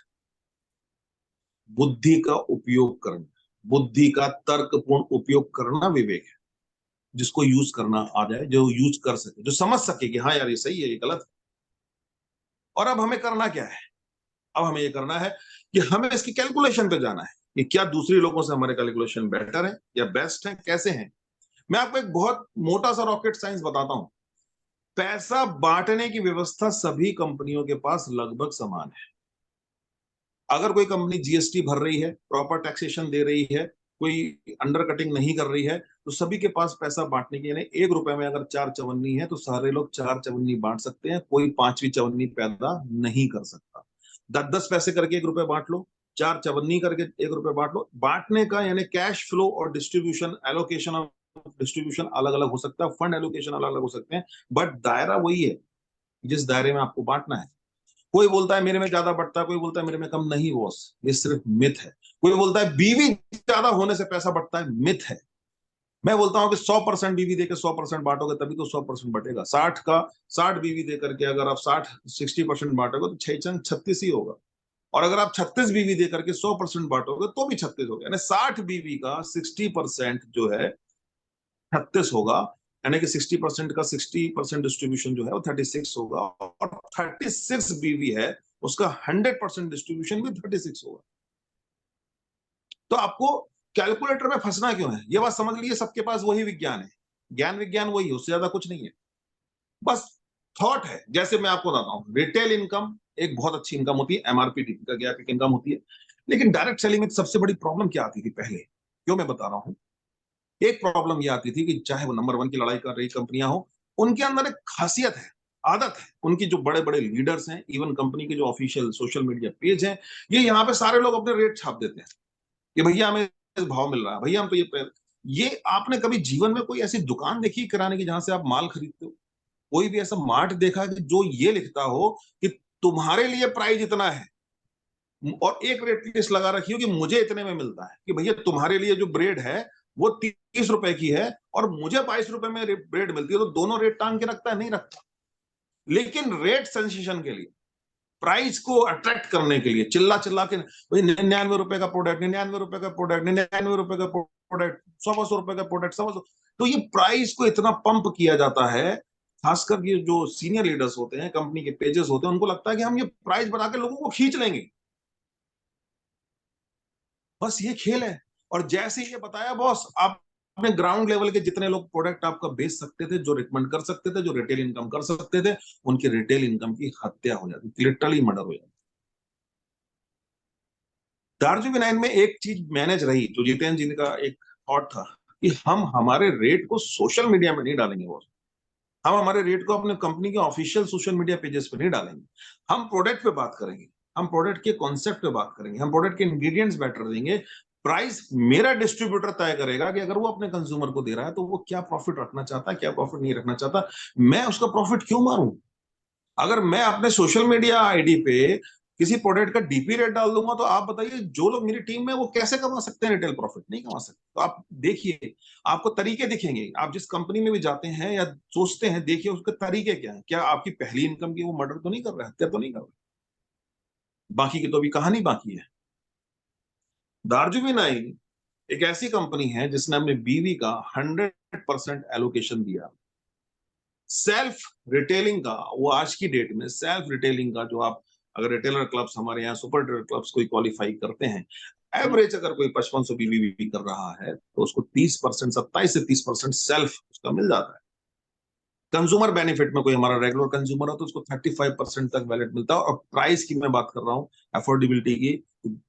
बुद्धि का उपयोग करना, बुद्धि का तर्कपूर्ण उपयोग करना विवेक है। जिसको यूज करना आ जाए, जो यूज कर सके, जो समझ सके कि हाँ यार ये सही है, ये गलत है। और अब हमें करना क्या है? अब हमें ये करना है कि हमें इसकी कैलकुलेशन पे जाना है कि क्या दूसरे लोगों से हमारे कैलकुलेशन बेटर है या बेस्ट है, कैसे हैं। मैं आपको एक बहुत मोटा सा रॉकेट साइंस बताता हूं। पैसा बांटने की व्यवस्था सभी कंपनियों के पास लगभग समान है। अगर कोई कंपनी जीएसटी भर रही है, प्रॉपर टैक्सेशन दे रही है, कोई अंडर कटिंग नहीं कर रही है, तो सभी के पास पैसा बांटने के, यानी 1 रुपए में अगर 4 चवन्नी है तो सारे लोग 4 चवन्नी बांट सकते हैं, कोई 5वीं चवन्नी पैदा नहीं कर सकता। 10-10 पैसे करके 1 रुपए बांट लो, 4 चवन्नी करके 1 रुपए बांट लो। बांटने का यानी कैश फ्लो और डिस्ट्रीब्यूशन, एलोकेशन ऑफ डिस्ट्रीब्यूशन अलग अलग हो सकता है, फंड एलोकेशन अलग अलग हो सकते हैं, बट दायरा वही है जिस दायरे में आपको बांटना है। कोई बोलता है मेरे में ज्यादा बढ़ता है, कोई बोलता है मेरे में कम, नहीं बॉस, ये सिर्फ मिथ है। कोई बोलता है बीवी ज्यादा होने से पैसा बढ़ता है, मिथ है। मैं बोलता हूं कि 100% बीवी देकर 100% बांटोगे तभी तो 100% बढ़ेगा। 60 का 60 बीवी दे करके अगर आप 60% बांटोगे तो 6×6 = 36 ही होगा। और अगर आप 36 बीवी दे करके 100% बांटोगे तो भी 36 होगा, यानी 60 बीवी का 60% जो है 36 होगा, यानी कि 60% का 60% डिस्ट्रीब्यूशन जो है वो 36 होगा, और 36 बीवी है उसका 100% डिस्ट्रीब्यूशन भी 36 होगा। तो आपको कैलकुलेटर में फंसना क्यों है, ये बात समझ लीजिए, सबके पास वही विज्ञान है, ज्ञान विज्ञान वही है, उससे ज्यादा कुछ नहीं है, बस थॉट है। जैसे मैं आपको बताता हूँ, रिटेल इनकम एक बहुत अच्छी इनकम होती है, एमआरपी का गैप एक इनकम होती है, लेकिन डायरेक्ट सेलिंग में सबसे बड़ी प्रॉब्लम क्या आती थी पहले, क्यों मैं बता रहा हूँ। एक प्रॉब्लम ये आती थी कि चाहे वो नंबर 1 की लड़ाई कर रही कंपनियां हो, उनके अंदर एक खासियत है, आदत है, उनकी जो बड़े बड़े लीडर्स हैं, इवन कंपनी के जो ऑफिशियल सोशल मीडिया पेज हैं, ये यहाँ पे सारे लोग अपने रेट छाप देते हैं कि भैया हमें इस भाव मिल रहा है, भैया हम तो ये आपने कभी जीवन में कोई ऐसी दुकान देखी किराने की जहां से आप माल खरीदते हो? कोई भी ऐसा मार्ट देखा कि जो ये लिखता हो कि तुम्हारे लिए प्राइस इतना है, और एक रेट लिस्ट लगा रखी हो कि मुझे इतने में मिलता है, कि भैया तुम्हारे लिए जो ब्रेड है वो 30 रुपए की है और मुझे 22 रुपए में ब्रेड मिलती है, तो दोनों रेट टांग के रखता है? नहीं रखता। लेकिन रेट सेंसेशन के लिए, प्राइस को अट्रैक्ट करने के लिए चिल्ला चिल्ला के, भाई 99 रुपए का प्रोडक्ट, 99 रुपए का प्रोडक्ट, 99 रुपए का प्रोडक्ट, 100 रुपए का प्रोडक्ट, 100। तो ये प्राइस को इतना पंप किया जाता है, खासकर ये जो सीनियर लीडर्स होते हैं, कंपनी के पेजेस होते हैं, उनको लगता है कि हम ये प्राइस बढ़ा के लोगों को खींच लेंगे, बस ये खेल है। और जैसे ये बताया बॉस, आप अपने ग्राउंड लेवल के जितने लोग प्रोडक्ट आपका बेच सकते थे, जो रिकमेंड कर सकते थे, जो रिटेल इनकम कर सकते थे, उनकी रिटेल इनकम की हत्या हो जाती, लिटरली मर्डर हो जाती। दार्जिलिंग में एक चीज मैनेज रही, जो जितेंद्र जी का एक थॉट था कि हम हमारे रेट को सोशल मीडिया में नहीं डालेंगे बॉस, हम हमारे रेट को अपने कंपनी के ऑफिशियल सोशल मीडिया पेजेस पे नहीं डालेंगे, हम प्रोडक्ट पे बात करेंगे, हम प्रोडक्ट के कॉन्सेप्ट पे बात करेंगे, हम प्रोडक्ट के इंग्रेडिएंट्स बेटर देंगे। प्राइस मेरा डिस्ट्रीब्यूटर तय करेगा कि अगर वो अपने कंज्यूमर को दे रहा है तो वो क्या प्रॉफिट रखना चाहता है, क्या प्रॉफिट नहीं रखना चाहता, मैं उसका प्रॉफिट क्यों मारूं? अगर मैं अपने सोशल मीडिया आईडी पे किसी प्रोडक्ट का डीपी रेट डाल दूंगा, तो आप बताइए जो लोग मेरी टीम में, वो कैसे कमा सकते हैं रिटेल प्रॉफिट? नहीं कमा सकते। तो आप देखिए, आपको तरीके दिखेंगे, आप जिस कंपनी में भी जाते हैं या सोचते हैं, देखिए उसके तरीके क्या है, क्या आपकी पहली इनकम की वो मर्डर तो नहीं कर रहा है, हत्या तो नहीं कर रहा है? बाकी की तो अभी कहानी बाकी है। दार्जिलिंग एक ऐसी कंपनी है जिसने अपने बीवी का 100% एलोकेशन दिया। सेल्फ रिटेलिंग का, वो आज की डेट में सेल्फ रिटेलिंग का, जो आप अगर रिटेलर क्लब्स हमारे यहाँ सुपर रिटेलर क्लब्स कोई क्वालिफाई करते हैं, एवरेज अगर कोई 5500 बीवी कर रहा है तो उसको 30%, 27 से 30% सेल्फ उसका मिल जाता है। कंज्यूमर बेनिफिट में कोई हमारा रेगुलर कंज्यूमर है तो उसको 35% तक वैलिड मिलता है। और प्राइस की मैं बात कर रहा हूँ, अफोर्डेबिलिटी की,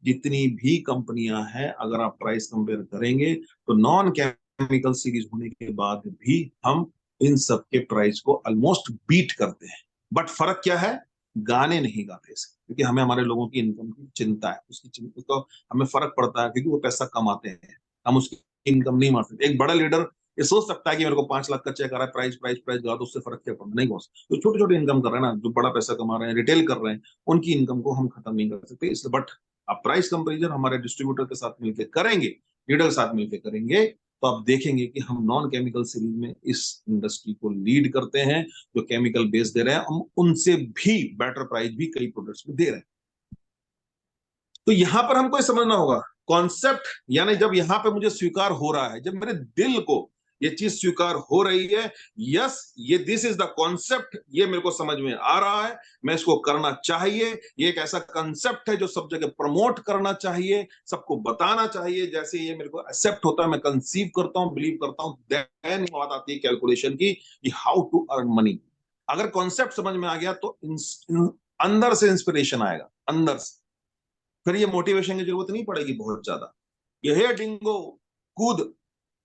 जितनी भी कंपनियां हैं अगर आप प्राइस कंपेयर करेंगे तो नॉन केमिकल सीरीज होने के बाद भी हम इन सब के प्राइस को ऑलमोस्ट बीट करते हैं। बट फर्क क्या है, गाने नहीं गाते इसे, क्योंकि हमें हमारे लोगों की इनकम की चिंता है, उसको हमें फर्क पड़ता है, क्योंकि वो पैसा कमाते हैं, हम उसकी इनकम नहीं मारते। एक बड़ा लीडर ये सोच सकता है कि मेरे को 5 लाख का चेक आ रहा है, प्राइस प्राइस प्राइस गा, तो उससे फर्क क्या पड़ता? नहीं बॉस, जो छोटे छोटे इनकम कर रहे हैं ना, जो बड़ा पैसा कमा रहे हैं, रिटेल कर रहे हैं, उनकी इनकम को हम खत्म नहीं कर सकते। इसलिए बट आप प्राइस कंपेरिजन हमारे डिस्ट्रीब्यूटर के साथ मिलकर करेंगे, लीडर के साथ मिलकर करेंगे, तो आप देखेंगे कि हम नॉन केमिकल सीरीज में इस इंडस्ट्री को लीड करते हैं। जो केमिकल बेस दे रहे हैं, हम उनसे भी बेटर प्राइस भी कई प्रोडक्ट्स में दे रहे हैं। तो यहां पर हमको समझना होगा कॉन्सेप्ट, यानी जब यहां पे मुझे स्वीकार हो रहा है, जब मेरे दिल को ये चीज स्वीकार हो रही है, यस ये दिस इज द कॉन्सेप्ट, ये मेरे को समझ में आ रहा है, मैं इसको करना चाहिए, ये एक ऐसा कॉन्सेप्ट है जो सब जगह प्रमोट करना चाहिए, सबको बताना चाहिए, जैसे ये मेरे को एक्सेप्ट होता है, मैं कंसीव करता हूं, बिलीव करता हूं, देन बात आती है कैलकुलेशन की, हाउ टू अर्न मनी। अगर कॉन्सेप्ट समझ में आ गया तो अंदर से इंस्पिरेशन आएगा, अंदर से, फिर ये मोटिवेशन की जरूरत नहीं पड़ेगी बहुत ज्यादा। ये डिंगो कूद,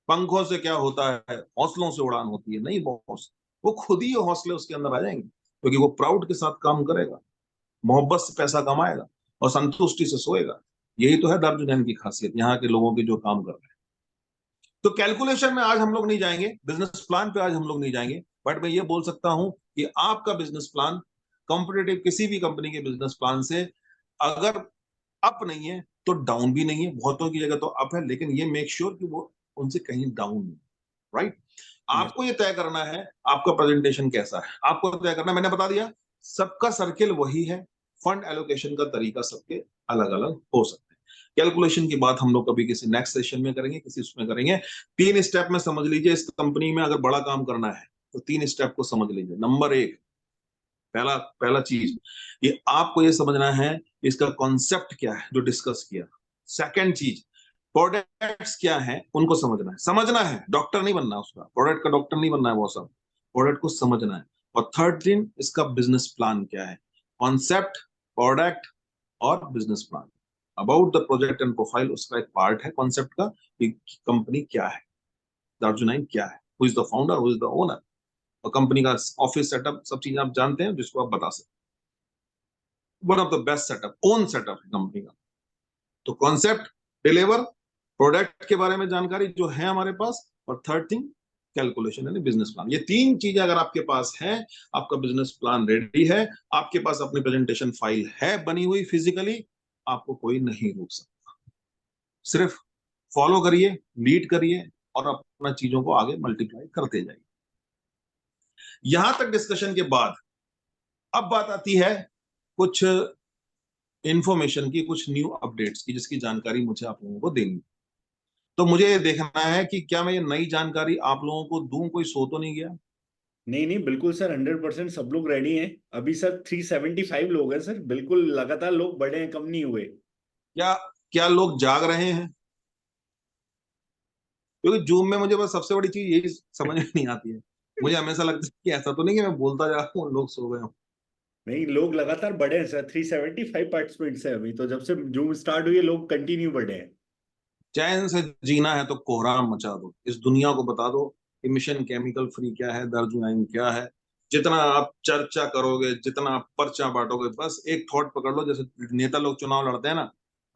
पंखों से क्या होता है, हौसलों से उड़ान होती है। नहीं बॉस, वो खुद ही हौसले उसके अंदर आ जाएंगे, क्योंकि वो प्राउड के साथ काम करेगा, मोहब्बत से पैसा कमाएगा और संतुष्टि से सोएगा। यही तो है दार्जुनैन की खासियत, यहाँ के लोगों की जो काम कर रहे हैं। तो कैलकुलेशन में आज हम लोग नहीं जाएंगे, बिजनेस प्लान पे आज हम लोग नहीं जाएंगे, बट मैं ये बोल सकता हूं कि आपका बिजनेस प्लान कॉम्पिटेटिव किसी भी कंपनी के बिजनेस प्लान से अगर अप नहीं है तो डाउन भी नहीं है, बहुतों की जगह तो अप है, लेकिन ये मेक श्योर कि वो उनसे कहीं डाउन नहीं, राइट। यस। आपको ये तय करना है आपका प्रेजेंटेशन कैसा है, आपको तय करना है। मैंने बता दिया सबका सर्किल वही है, फंड एलोकेशन का तरीका सबके अलग अलग हो सकते हैं। कैलकुलेशन की बात हम लोग कभी किसी नेक्स्ट सेशन में करेंगे, किसी उसमें करेंगे। 3 स्टेप में समझ लीजिए, इस कंपनी में अगर बड़ा काम करना है तो 3 स्टेप को समझ लीजिए। नंबर 1, पहला पहला चीज ये आपको ये समझना है इसका कॉन्सेप्ट क्या है जो डिस्कस किया। सेकंड चीज, प्रोडक्ट्स क्या है उनको समझना है, डॉक्टर नहीं बनना उसका, प्रोडक्ट का डॉक्टर नहीं बनना है वो सब, प्रोडक्ट को समझना है। और थर्ड थिंग, इसका बिजनेस प्लान क्या है, कॉन्सेप्ट, प्रोडक्ट और business plan. About the project and profile उसका एक पार्ट है कॉन्सेप्ट का, कि कंपनी क्या है, दार्जुनाइन क्या है, who is the founder, who is the owner, और कंपनी का ऑफिस सेटअप, सब चीजें आप जानते हैं जिसको आप बता सकते हैं। One of the best setup, own setup है कंपनी का। तो कॉन्सेप्ट, डिलीवर, प्रोडक्ट के बारे में जानकारी जो है हमारे पास, और थर्ड थिंग कैलकुलेशन यानी बिजनेस प्लान। ये 3 चीजें अगर आपके पास है, आपका बिजनेस प्लान रेडी है, आपके पास अपनी प्रेजेंटेशन फाइल है बनी हुई फिजिकली, आपको कोई नहीं रोक सकता। सिर्फ फॉलो करिए, लीड करिए और अपना चीजों को आगे मल्टीप्लाई करते जाइए। यहां तक डिस्कशन के बाद अब बात आती है कुछ इंफॉर्मेशन की, कुछ न्यू अपडेट्स की, जिसकी जानकारी मुझे आप लोगों को देनी। तो मुझे ये देखना है कि क्या मैं ये नई जानकारी आप लोगों को दूं, कोई सो तो नहीं गया। नहीं नहीं, बिल्कुल सर, 100% सब लोग रेडी हैं। अभी सर 375 लोग हैं सर, बिल्कुल लगातार लोग बढ़े हैं, कम नहीं हुए। क्या क्या लोग जाग रहे हैं? क्योंकि जूम में मुझे बस सबसे बड़ी चीज यही समझ में नहीं आती है, मुझे हमेशा लगता है कि ऐसा तो नहीं कि मैं बोलता जा रहा हूँ लोग सो गए हों। नहीं, लोग लगातार बढ़े हैं सर, 375 पार्टिसिपेंट्स है अभी तो, जब से जूम स्टार्ट हुई है लोग कंटिन्यू बढ़े हैं। चैन से जीना है तो कोहराम मचा दो, इस दुनिया को बता दो कि मिशन केमिकल फ्री क्या है, दार्जुनाइन क्या है। जितना आप चर्चा करोगे, जितना आप पर्चा बांटोगे, बस एक थॉट पकड़ लो। जैसे नेता लोग चुनाव लड़ते हैं ना,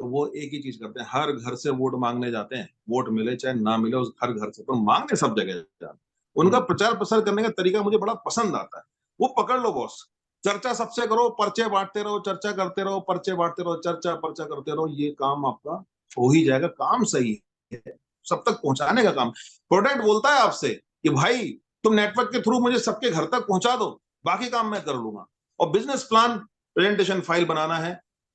तो वो एक ही चीज करते हैं, हर घर से वोट मांगने जाते हैं, वोट मिले चाहे ना मिले, उस हर घर से तो मांगने सब जगह जाते हैं। उनका हम्म। प्रचार प्रसार करने का तरीका मुझे बड़ा पसंद आता है। वो पकड़ लो बॉस, चर्चा सबसे करो, पर्चे बांटते रहो, चर्चा करते रहो, पर्चे बांटते रहो, चर्चा पर्चा करते रहो, ये काम आपका हो ही जाएगा। काम सही है, सब तक पहुंचाने का काम। प्रोडक्ट बोलता है आपसे कि भाई तुम नेटवर्क के थ्रू मुझे सबके घर तक पहुंचा दो, बाकी काम मैं कर लूंगा। और बिजनेस प्लान, प्रेजेंटेशन फाइल बनाना है,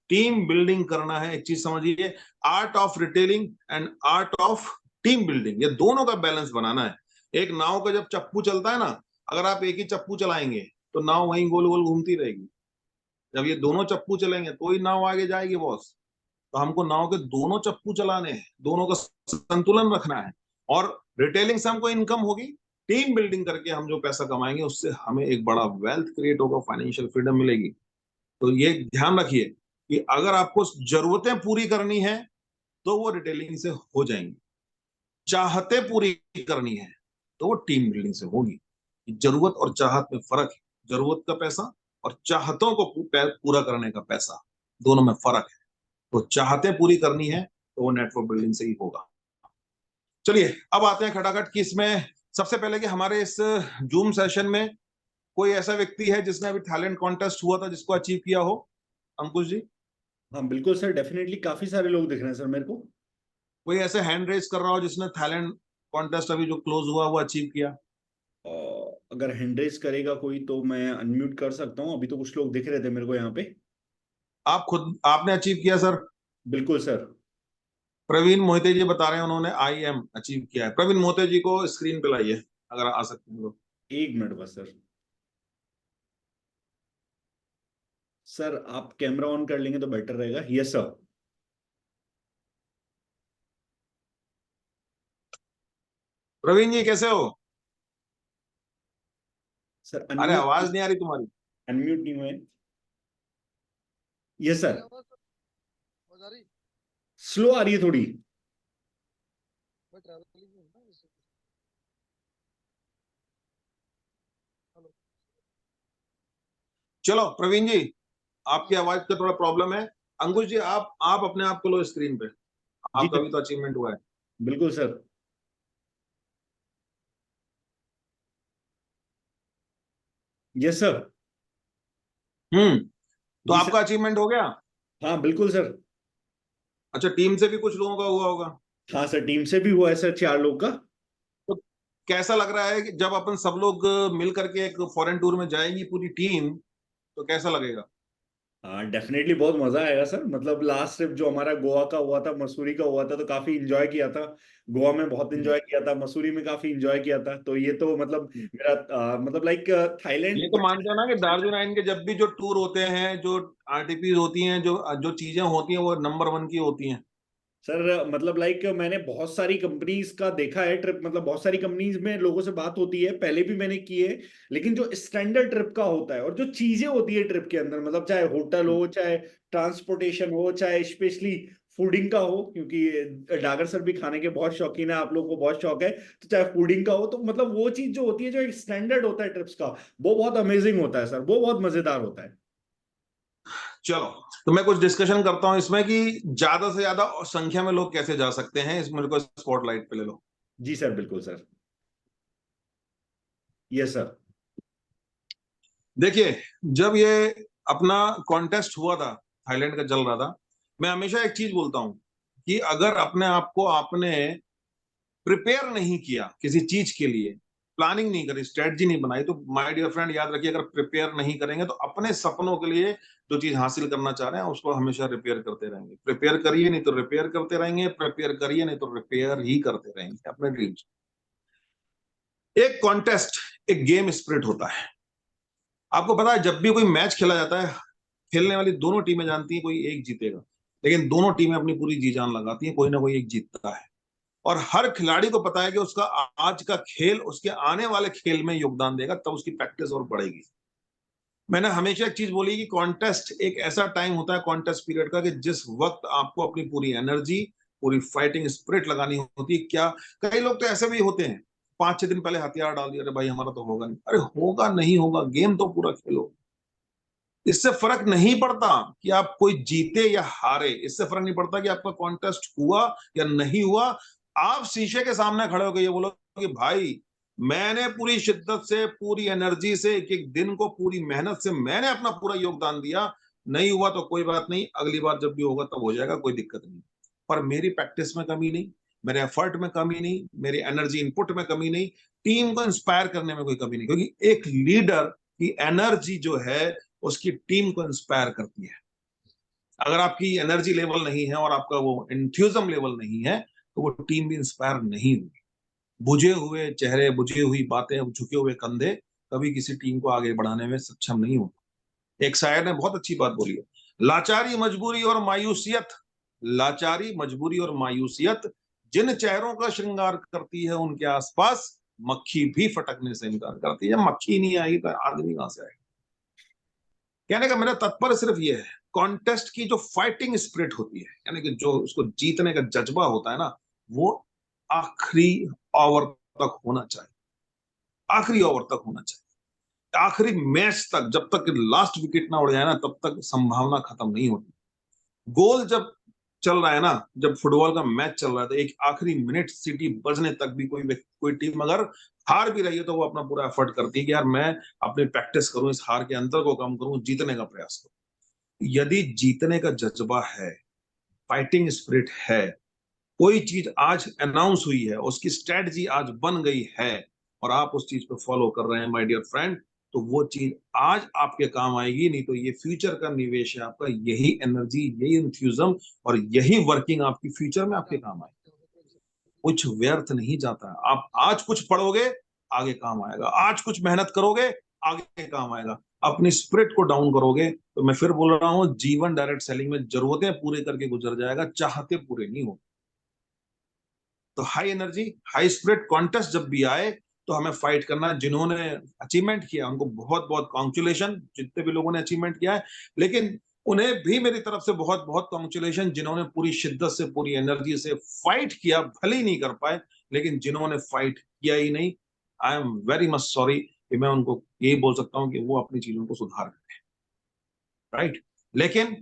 टीम बिल्डिंग करना है। एक चीज समझिए, art of retailing and art of team building, ये दोनों का बैलेंस बनाना है। एक नाव का जब चप्पू चलता है ना, अगर आप एक ही चप्पू चलाएंगे तो नाव वहीं गोल गोल घूमती रहेगी। जब ये दोनों चप्पू चलेंगे तो ही नाव आगे जाएगी बॉस। तो हमको नाव के दोनों चप्पू चलाने हैं, दोनों का संतुलन रखना है। और रिटेलिंग से हमको इनकम होगी, टीम बिल्डिंग करके हम जो पैसा कमाएंगे उससे हमें एक बड़ा वेल्थ क्रिएट होगा, फाइनेंशियल फ्रीडम मिलेगी। तो ये ध्यान रखिए कि अगर आपको जरूरतें पूरी करनी है तो वो रिटेलिंग से हो जाएंगी, चाहते पूरी करनी है तो वो टीम बिल्डिंग से होगी। जरूरत और चाहत में फर्क है, जरूरत का पैसा और चाहतों को पूरा करने का पैसा, दोनों में फर्क है। तो चाहते पूरी करनी है तो वो नेटवर्क बिल्डिंग से ही होगा। चलिए अब आते हैं खटाखट कि इसमें सबसे पहले कि हमारे इस जूम सेशन में कोई ऐसा व्यक्ति है जिसने अभी टैलेंट कॉन्टेस्ट हुआ था जिसको अचीव किया हो, अंकुश जी? हाँ बिल्कुल सर, डेफिनेटली काफी सारे लोग दिख रहे हैं सर मेरे को। कोई ऐसे हैंड रेज कर रहा हो जिसने टैलेंट कॉन्टेस्ट अभी जो क्लोज हुआ वो अचीव किया? अगर हैंड रेज करेगा कोई तो मैं अनम्यूट कर सकता हूँ, अभी तो कुछ लोग दिख रहे थे मेरे को यहाँ पे। आप खुद आपने अचीव किया सर? बिल्कुल सर। प्रवीण मोहिते जी बता रहे हैं उन्होंने आई एम अचीव किया है। प्रवीण मोहिते जी को स्क्रीन पे लाइए अगर आ सकते हैं तो। एक मिनट बस सर। सर आप कैमरा ऑन कर लेंगे तो बेटर रहेगा। Yes sir. प्रवीण जी कैसे हो? सर अरे अनम्यूट, आवाज नहीं आ रही तुम्हारी। अनम्यूट नहीं हुए। यस आ रही सर। आवाज, आवाज आ रही। स्लो आ रही है थोड़ी। चलो प्रवीण जी, आपकी आवाज का थोड़ा प्रॉब्लम है। अंकुश जी, आप अपने आप को लो स्क्रीन पे, जी आपका भी तो अचीवमेंट हुआ है। बिल्कुल सर। Yes sir. तो जी आपका सर। अचीवमेंट हो गया। हाँ बिल्कुल सर। अच्छा, टीम से भी कुछ लोगों का हुआ होगा। हाँ सर, टीम से भी हुआ है सर, 4 लोग का। तो कैसा लग रहा है कि जब अपन सब लोग मिल करके एक फॉरेन टूर में जाएंगी पूरी टीम, तो कैसा लगेगा? हाँ डेफिनेटली बहुत मजा आएगा सर। मतलब लास्ट ट्रिप जो हमारा गोवा का हुआ था, मसूरी का हुआ था, तो काफी इंजॉय किया था। गोवा में बहुत हम्म, इंजॉय किया था, मसूरी में काफी इंजॉय किया था। तो ये तो मतलब हम्म। मेरा मतलब लाइक ये थाईलैंड। तो मानते हो ना कि दार्जिलिंग के जब भी जो टूर होते हैं, जो आरटीपी होती हैं, जो जो चीजें होती हैं, वो नंबर 1 की होती हैं। सर मतलब लाइक मैंने बहुत सारी कंपनीज का देखा है ट्रिप। मतलब बहुत सारी कंपनीज में लोगों से बात होती है, पहले भी मैंने की है। लेकिन जो स्टैंडर्ड ट्रिप का होता है और जो चीजें होती है ट्रिप के अंदर, मतलब चाहे होटल हो, चाहे ट्रांसपोर्टेशन हो, चाहे स्पेशली फूडिंग का हो, क्योंकि डागर सर भी खाने के बहुत शौकीन है, आप लोगों को बहुत शौक है। तो चाहे फूडिंग का हो, तो मतलब वो चीज जो होती है, जो एक स्टैंडर्ड होता है ट्रिप्स का, वो बहुत अमेजिंग होता है सर, वो बहुत मजेदार होता है। चलो, तो मैं कुछ डिस्कशन करता हूँ इसमें कि ज्यादा से ज्यादा संख्या में लोग कैसे जा सकते हैं। इस मेरे को स्पॉटलाइट पे ले लो। जी सर, बिल्कुल सर। Yes sir. देखिए, जब ये अपना कॉन्टेस्ट हुआ था, थाईलैंड का चल रहा था, मैं हमेशा एक चीज बोलता हूं कि अगर अपने आप को आपने प्रिपेयर नहीं किया किसी चीज के लिए, प्लानिंग नहीं करी, स्ट्रेटजी नहीं बनाई, तो माय डियर फ्रेंड याद रखिए, अगर प्रिपेयर नहीं करेंगे तो अपने सपनों के लिए जो चीज हासिल करना चाह रहे हैं उसको हमेशा रिपेयर करते रहेंगे। प्रिपेयर करिए नहीं तो रिपेयर करते रहेंगे, प्रिपेयर करिए नहीं तो रिपेयर ही करते रहेंगे अपने ड्रीम्स। एक कॉन्टेस्ट, एक गेम स्पिरिट होता है। आपको पता है, जब भी कोई मैच खेला जाता है, खेलने वाली दोनों टीमें जानती हैं कोई एक जीतेगा, लेकिन दोनों टीमें अपनी पूरी जी जान लगाती हैं, कोई ना कोई एक जीतता है। और हर खिलाड़ी को पता है कि उसका आज का खेल उसके आने वाले खेल में योगदान देगा, तब उसकी प्रैक्टिस और बढ़ेगी। मैंने हमेशा एक चीज बोली कि कॉन्टेस्ट एक ऐसा टाइम होता है कॉन्टेस्ट पीरियड का, कि जिस वक्त आपको अपनी पूरी एनर्जी, पूरी फाइटिंग स्पिरिट लगानी होती है। क्या, कई लोग तो ऐसे भी होते हैं, 5-6 दिन पहले हथियार डाल दिया, अरे भाई हमारा तो होगा नहीं। अरे होगा नहीं होगा, गेम तो पूरा खेलो। इससे फर्क नहीं पड़ता कि आप कोई जीते या हारे, इससे फर्क नहीं पड़ता कि आपका कॉन्टेस्ट हुआ या नहीं हुआ। आप शीशे के सामने खड़े होकर ये बोलो कि भाई, मैंने पूरी शिद्दत से, पूरी एनर्जी से, एक एक दिन को पूरी मेहनत से मैंने अपना पूरा योगदान दिया। नहीं हुआ तो कोई बात नहीं, अगली बार जब भी होगा तब हो जाएगा, कोई दिक्कत नहीं। पर मेरी प्रैक्टिस में कमी नहीं, मेरे एफर्ट में कमी नहीं, मेरी एनर्जी इनपुट में कमी नहीं, टीम को इंस्पायर करने में कोई कमी नहीं। क्योंकि एक लीडर की एनर्जी जो है उसकी टीम को इंस्पायर करती है। अगर आपकी एनर्जी लेवल नहीं है और आपका वो इंथ्यूजम लेवल नहीं है, तो वो टीम भी इंस्पायर नहीं होगी। बुझे हुए चेहरे, बुझी हुई बातें, झुके हुए कंधे कभी किसी टीम को आगे बढ़ाने में सक्षम नहीं होते। एक शायर ने बहुत अच्छी बात बोली है, लाचारी मजबूरी और मायूसियत, लाचारी मजबूरी और मायूसियत जिन चेहरों का श्रृंगार करती है, उनके आसपास मक्खी भी फटकने से इनकार करती है। मक्खी नहीं आएगी तो आदमी कहां से आएगा? कहने का मेरा तात्पर्य सिर्फ ये है, कॉन्टेस्ट की जो फाइटिंग स्पिरिट होती है, यानी कि जो उसको जीतने का जज्बा होता है ना, वो आखिरी ओवर तक होना चाहिए। आखिरी ओवर तक होना चाहिए, आखिरी मैच तक, जब तक लास्ट विकेट ना उड़ जाए ना, तब तक संभावना खत्म नहीं होती। गोल जब चल रहा है ना, जब फुटबॉल का मैच चल रहा है, तो एक आखिरी मिनट सीटी बजने तक भी कोई टीम अगर हार भी रही है, तो वो अपना पूरा एफर्ट करती है कि यार मैं अपनी प्रैक्टिस करूं, इस हार के अंतर को कम करूं, जीतने का प्रयास करूं। यदि जीतने का जज्बा है, फाइटिंग स्पिरिट है, कोई चीज आज अनाउंस हुई है, उसकी स्ट्रेटजी आज बन गई है, और आप उस चीज को फॉलो कर रहे हैं माय डियर फ्रेंड, तो वो चीज आज आपके काम आएगी। नहीं तो ये फ्यूचर का निवेश है आपका, यही एनर्जी, यही इंफ्यूजम और यही वर्किंग आपकी फ्यूचर में आपके काम आएगी। कुछ व्यर्थ नहीं जाता। आप आज कुछ पढ़ोगे, आगे काम आएगा। आज कुछ मेहनत करोगे, आगे काम आएगा। अपनी स्पिरिट को डाउन करोगे, तो मैं फिर बोल रहा हूं, जीवन डायरेक्ट सेलिंग में जरूरतें पूरे करके गुजर जाएगा, चाहते पूरे नहीं हो। तो high energy, high spirit contest जब भी आए, तो हमें फाइट करना है। जिन्होंने अचीवमेंट किया उनको बहुत बहुत कॉन्ग्रेचुलेशन, जितने भी लोगों ने अचीवमेंट किया है। लेकिन उन्हें भी मेरी तरफ से बहुत बहुत कॉन्ग्रेचुलेशन, जिन्होंने पूरी शिद्दत से, पूरी एनर्जी से फाइट किया, भले ही नहीं कर पाए, लेकिन जिन्होंने फाइट किया ही नहीं, I am very much sorry कि मैं उनको यही बोल सकता हूँ कि वो अपनी चीजों को सुधार करें। राइट। लेकिन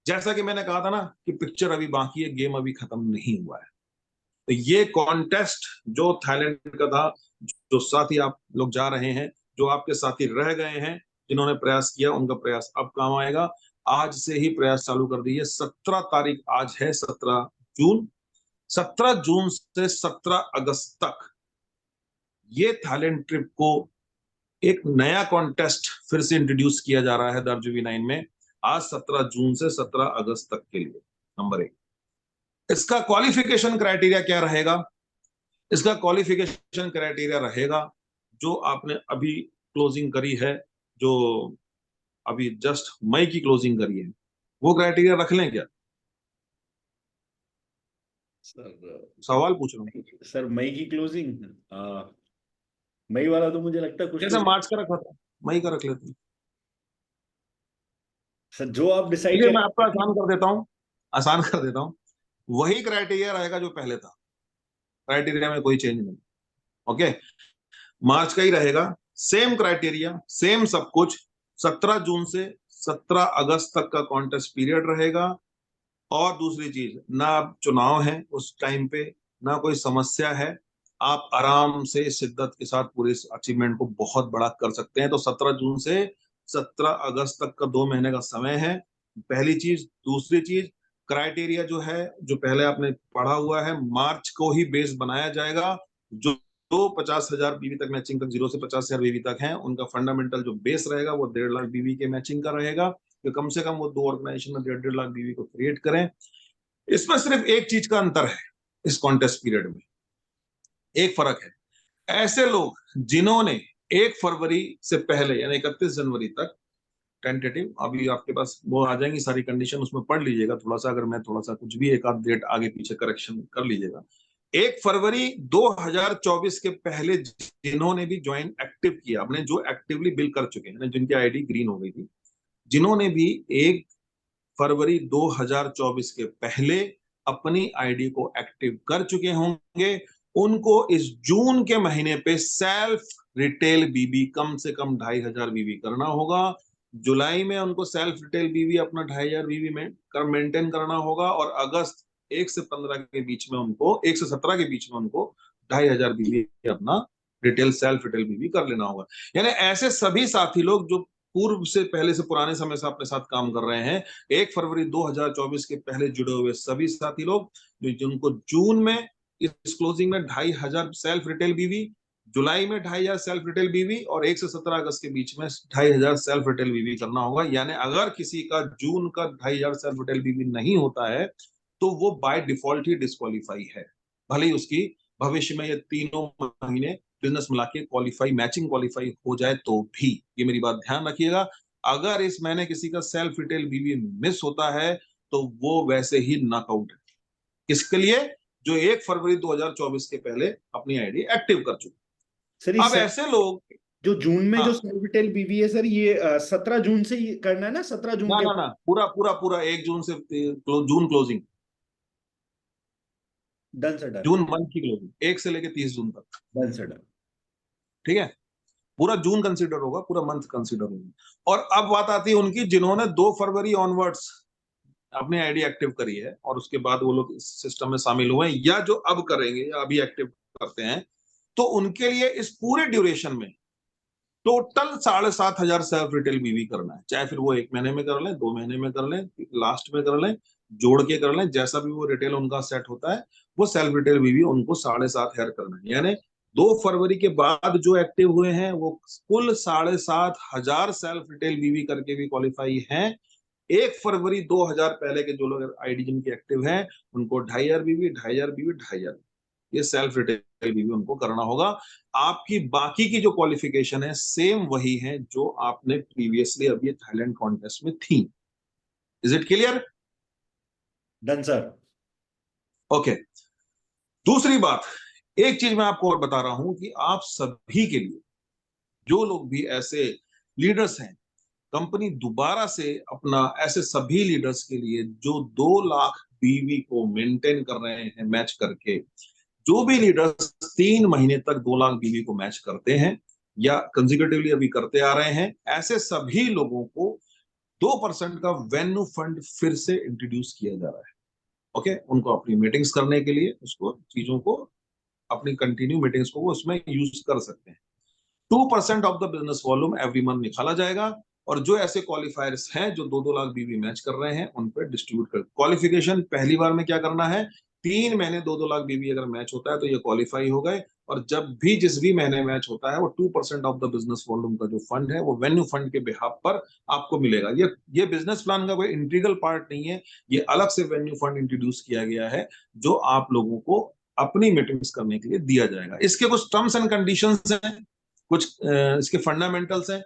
जैसा कि मैंने कहा था ना कि पिक्चर अभी बाकी है, गेम अभी खत्म नहीं हुआ है। तो ये कॉन्टेस्ट जो थाईलैंड का था, जो साथी आप लोग जा रहे हैं, जो आपके साथी रह गए हैं, जिन्होंने प्रयास किया, उनका प्रयास अब काम आएगा। आज से ही प्रयास चालू कर दीजिए। 17 तारीख आज है, 17 जून। 17 जून से 17 अगस्त तक ये थाईलैंड ट्रिप को एक नया कॉन्टेस्ट फिर से इंट्रोड्यूस किया जा रहा है दार्जुवी 9 में, आज 17 जून से 17 अगस्त तक के लिए। नंबर 1, इसका क्वालिफिकेशन क्राइटेरिया क्या रहेगा? इसका क्वालिफिकेशन क्राइटेरिया रहेगा जो आपने अभी क्लोजिंग करी है, जो अभी जस्ट मई की क्लोजिंग करी है, वो क्राइटेरिया रख लें क्या? सर सवाल पूछ रहा हूँ। सर मई की क्लोजिंग, मई वाला तो मुझे लगता है कुछ जैसे लोग। मार्च का रखा था, मई का रख लेते हैं। सर जो आप डिसाइड चलिए मैं आपको करें। आसान कर देता हूँ, आसान कर देता हूँ। वही क्राइटेरिया रहेगा जो पहले था, क्राइटेरिया में कोई चेंज नहीं। ओके, मार्च का ही रहेगा, सेम क्राइटेरिया, सेम सब कुछ। 17 जून से 17 अगस्त तक का कॉन्टेस्ट पीरियड रहेगा। और दूसरी चीज, ना चुनाव है उस टाइम पे, ना कोई समस्या है। आप आराम से शिद्दत के साथ पूरे इस अचीवमेंट को बहुत बड़ा कर सकते हैं। तो 17 जून से 17 अगस्त तक का 2 महीने का समय है, पहली चीज। दूसरी चीज, क्राइटेरिया जो है, जो पहले आपने पढ़ा हुआ है, मार्च को ही बेस बनाया जाएगा। जो 50,000 बीवी तक मैचिंग तक, 0 से 50,000 बीवी तक है, उनका फंडामेंटल जो बेस रहेगा वो 1.5 लाख बीवी के मैचिंग का रहेगा। कि कम से कम वो 2 ऑर्गेनाइजेशन में 1.5 लाख बीवी को क्रिएट करें। इसमें सिर्फ एक चीज का अंतर है इस कॉन्टेस्ट पीरियड में, एक फर्क है। ऐसे लोग जिन्होंने 1 फरवरी से पहले यानी 31 जनवरी तक टेंटेटिव, अभी आपके पास वो आ जाएंगी सारी कंडीशन, उसमें पढ़ लीजिएगा थोड़ा सा, अगर मैं थोड़ा सा कुछ भी एक आध डेट आगे पीछे करेक्शन कर लीजिएगा। 1 फरवरी 2024 के पहले जिन्होंने भी ज्वाइन एक्टिव किया, अपने जो एक्टिवली बिल कर चुके हैं, जिनकी आईडी ग्रीन हो गई थी, जिन्होंने भी 1 फरवरी 2024 के पहले अपनी आईडी को एक्टिव कर चुके होंगे, उनको इस जून के महीने पे सेल्फ रिटेल बीबी कम से कम 2,500 बीबी करना होगा। जुलाई में उनको सेल्फ रिटेल बीबी अपना 2,500 बीबी में मेंटेन करना होगा। और अगस्त 1 से 15 के बीच में उनको, 1 से 17 के बीच में उनको 2,500 बीबी अपना रिटेल सेल्फ रिटेल बीबी कर लेना होगा। यानी ऐसे सभी साथी लोग जो पूर्व से, पहले से, पुराने समय से अपने साथ काम कर रहे हैं, 1 फरवरी 2024 के पहले जुड़े हुए सभी साथी लोग, जिनको जून में इस क्लोजिंग में 2,500 सेल्फ रिटेल बीवी, जुलाई में 2,500 सेल्फ रिटेल बीवी, और 1 से 17 अगस्त के बीच में 2,500 सेल्फ रिटेल बीवी करना होगा। यानी अगर किसी का जून का 2,500 सेल्फ रिटेल बीवी नहीं होता है तो वो बाय डिफॉल्ट ही डिस्क्वालीफाई है, भले ही उसकी भविष्य में ये तीनों महीने बिजनेस मिला के क्वालिफाई, मैचिंग क्वालिफाई हो जाए तो भी। ये मेरी बात ध्यान रखिएगा। अगर इस महीने किसी का सेल्फ रिटेल बीवी मिस होता है तो वो वैसे ही नॉकआउट है। किसके लिए? जो 1 फरवरी 2024 के पहले अपनी आईडी एक्टिव कर चुके। सर अब ऐसे लोग, जो जून में जो हाँ, सर्विटेल बीवी है सर, ये 17 जून से ही करना है ना, 17 जून ना के। ना ना, पूरा पूरा पूरा 1 जून से जून क्लोजिंग, डन सर डन। जून मंथ की क्लोजिंग, 1 से लेके 30 जून तक। Done sir done. ठीक है, पूरा जून कंसीडर होगा, पूरा मंथ कंसीडर होगा। और अब बात आती है उनकी जिन्होंने 2 फरवरी ऑनवर्ड्स अपनी आईडी एक्टिव करी है और उसके बाद वो लोग इस सिस्टम में शामिल हुए हैं, या जो अब करेंगे या अभी एक्टिव करते हैं। तो उनके लिए इस पूरे ड्यूरेशन में टोटल 7,500 सेल्फ रिटेल बीवी करना है। चाहे फिर वो 1 महीने में कर लें, 2 महीने में कर लें, लास्ट में कर लें, जोड़ के कर लें, जैसा भी वो रिटेल उनका सेट होता है, वो सेल्फ रिटेल बीवी उनको 7,500 करना है। यानी 2 फरवरी के बाद जो एक्टिव हुए हैं वो कुल 7,500 सेल्फ रिटेल बीवी करके भी क्वालिफाई हैं। 1 फरवरी 2000 पहले के जो लोग आईडी जिनकी एक्टिव है, उनको 2,500 बीवी, 2,500 बीवी, 2,500, ये सेल्फ रिटेल बीवी उनको करना होगा। आपकी बाकी की जो क्वालिफिकेशन है सेम वही है जो आपने प्रीवियसली अभी थाईलैंड कॉन्टेस्ट में थी। Is it clear? Done sir. Okay. दूसरी बात, एक चीज मैं आपको और बता रहा हूं कि आप सभी के लिए, जो लोग भी ऐसे लीडर्स हैं, कंपनी दोबारा से अपना, ऐसे सभी लीडर्स के लिए जो 2 लाख बीवी को मेंटेन कर रहे हैं मैच करके, जो भी लीडर्स 3 महीने तक 2 लाख बीवी को मैच करते हैं या कंसेक्यूटिवली अभी करते आ रहे हैं, ऐसे सभी लोगों को 2% का वेन्यू फंड फिर से इंट्रोड्यूस किया जा रहा है। ओके, उनको अपनी मीटिंग्स करने के लिए उसको चीजों को अपनी कंटिन्यू मीटिंग्स को वो उसमें यूज कर सकते हैं। 2% of the business volume every month निकाला जाएगा, और जो ऐसे क्वालिफायर्स हैं जो 2-2 लाख बीवी मैच कर रहे हैं उन पर डिस्ट्रीब्यूट कर। क्वालिफिकेशन पहली बार में क्या करना है, 3 महीने 2-2 लाख बीवी अगर मैच होता है तो ये क्वालिफाई हो गए, और जब भी जिस भी महीने मैच होता है वो 2% ऑफ द बिजनेस वॉल्यूम का जो फंड है वो वेन्यू फंड के बिहाफ पर आपको मिलेगा। ये बिजनेस प्लान का कोई इंटीग्रल पार्ट नहीं है, ये अलग से वेन्यू फंड इंट्रोड्यूस किया गया है जो आप लोगों को अपनी मीटिंग्स करने के लिए दिया जाएगा। इसके कुछ टर्म्स एंड कंडीशंस हैं, कुछ इसके फंडामेंटल्स हैं,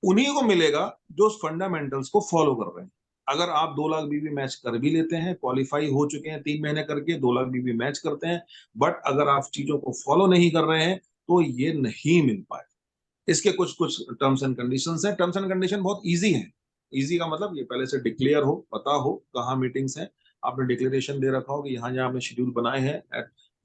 उन्हीं को मिलेगा जो उस फंडामेंटल्स को फॉलो कर रहे हैं। अगर आप 2 लाख बीवी मैच कर भी लेते हैं, क्वालिफाई हो चुके हैं 3 महीने करके, 2 लाख बीवी मैच करते हैं, बट अगर आप चीजों को फॉलो नहीं कर रहे हैं तो ये नहीं मिल पाए। इसके कुछ कुछ टर्म्स एंड कंडीशंस हैं। टर्म्स एंड कंडीशन बहुत इजी है। इजी का मतलब ये पहले से डिक्लेयर हो, पता हो कहाँ मीटिंग्स हैं, आपने डिक्लेरेशन दे रखा हो कि यहाँ यहाँ आपने शेड्यूल बनाए हैं,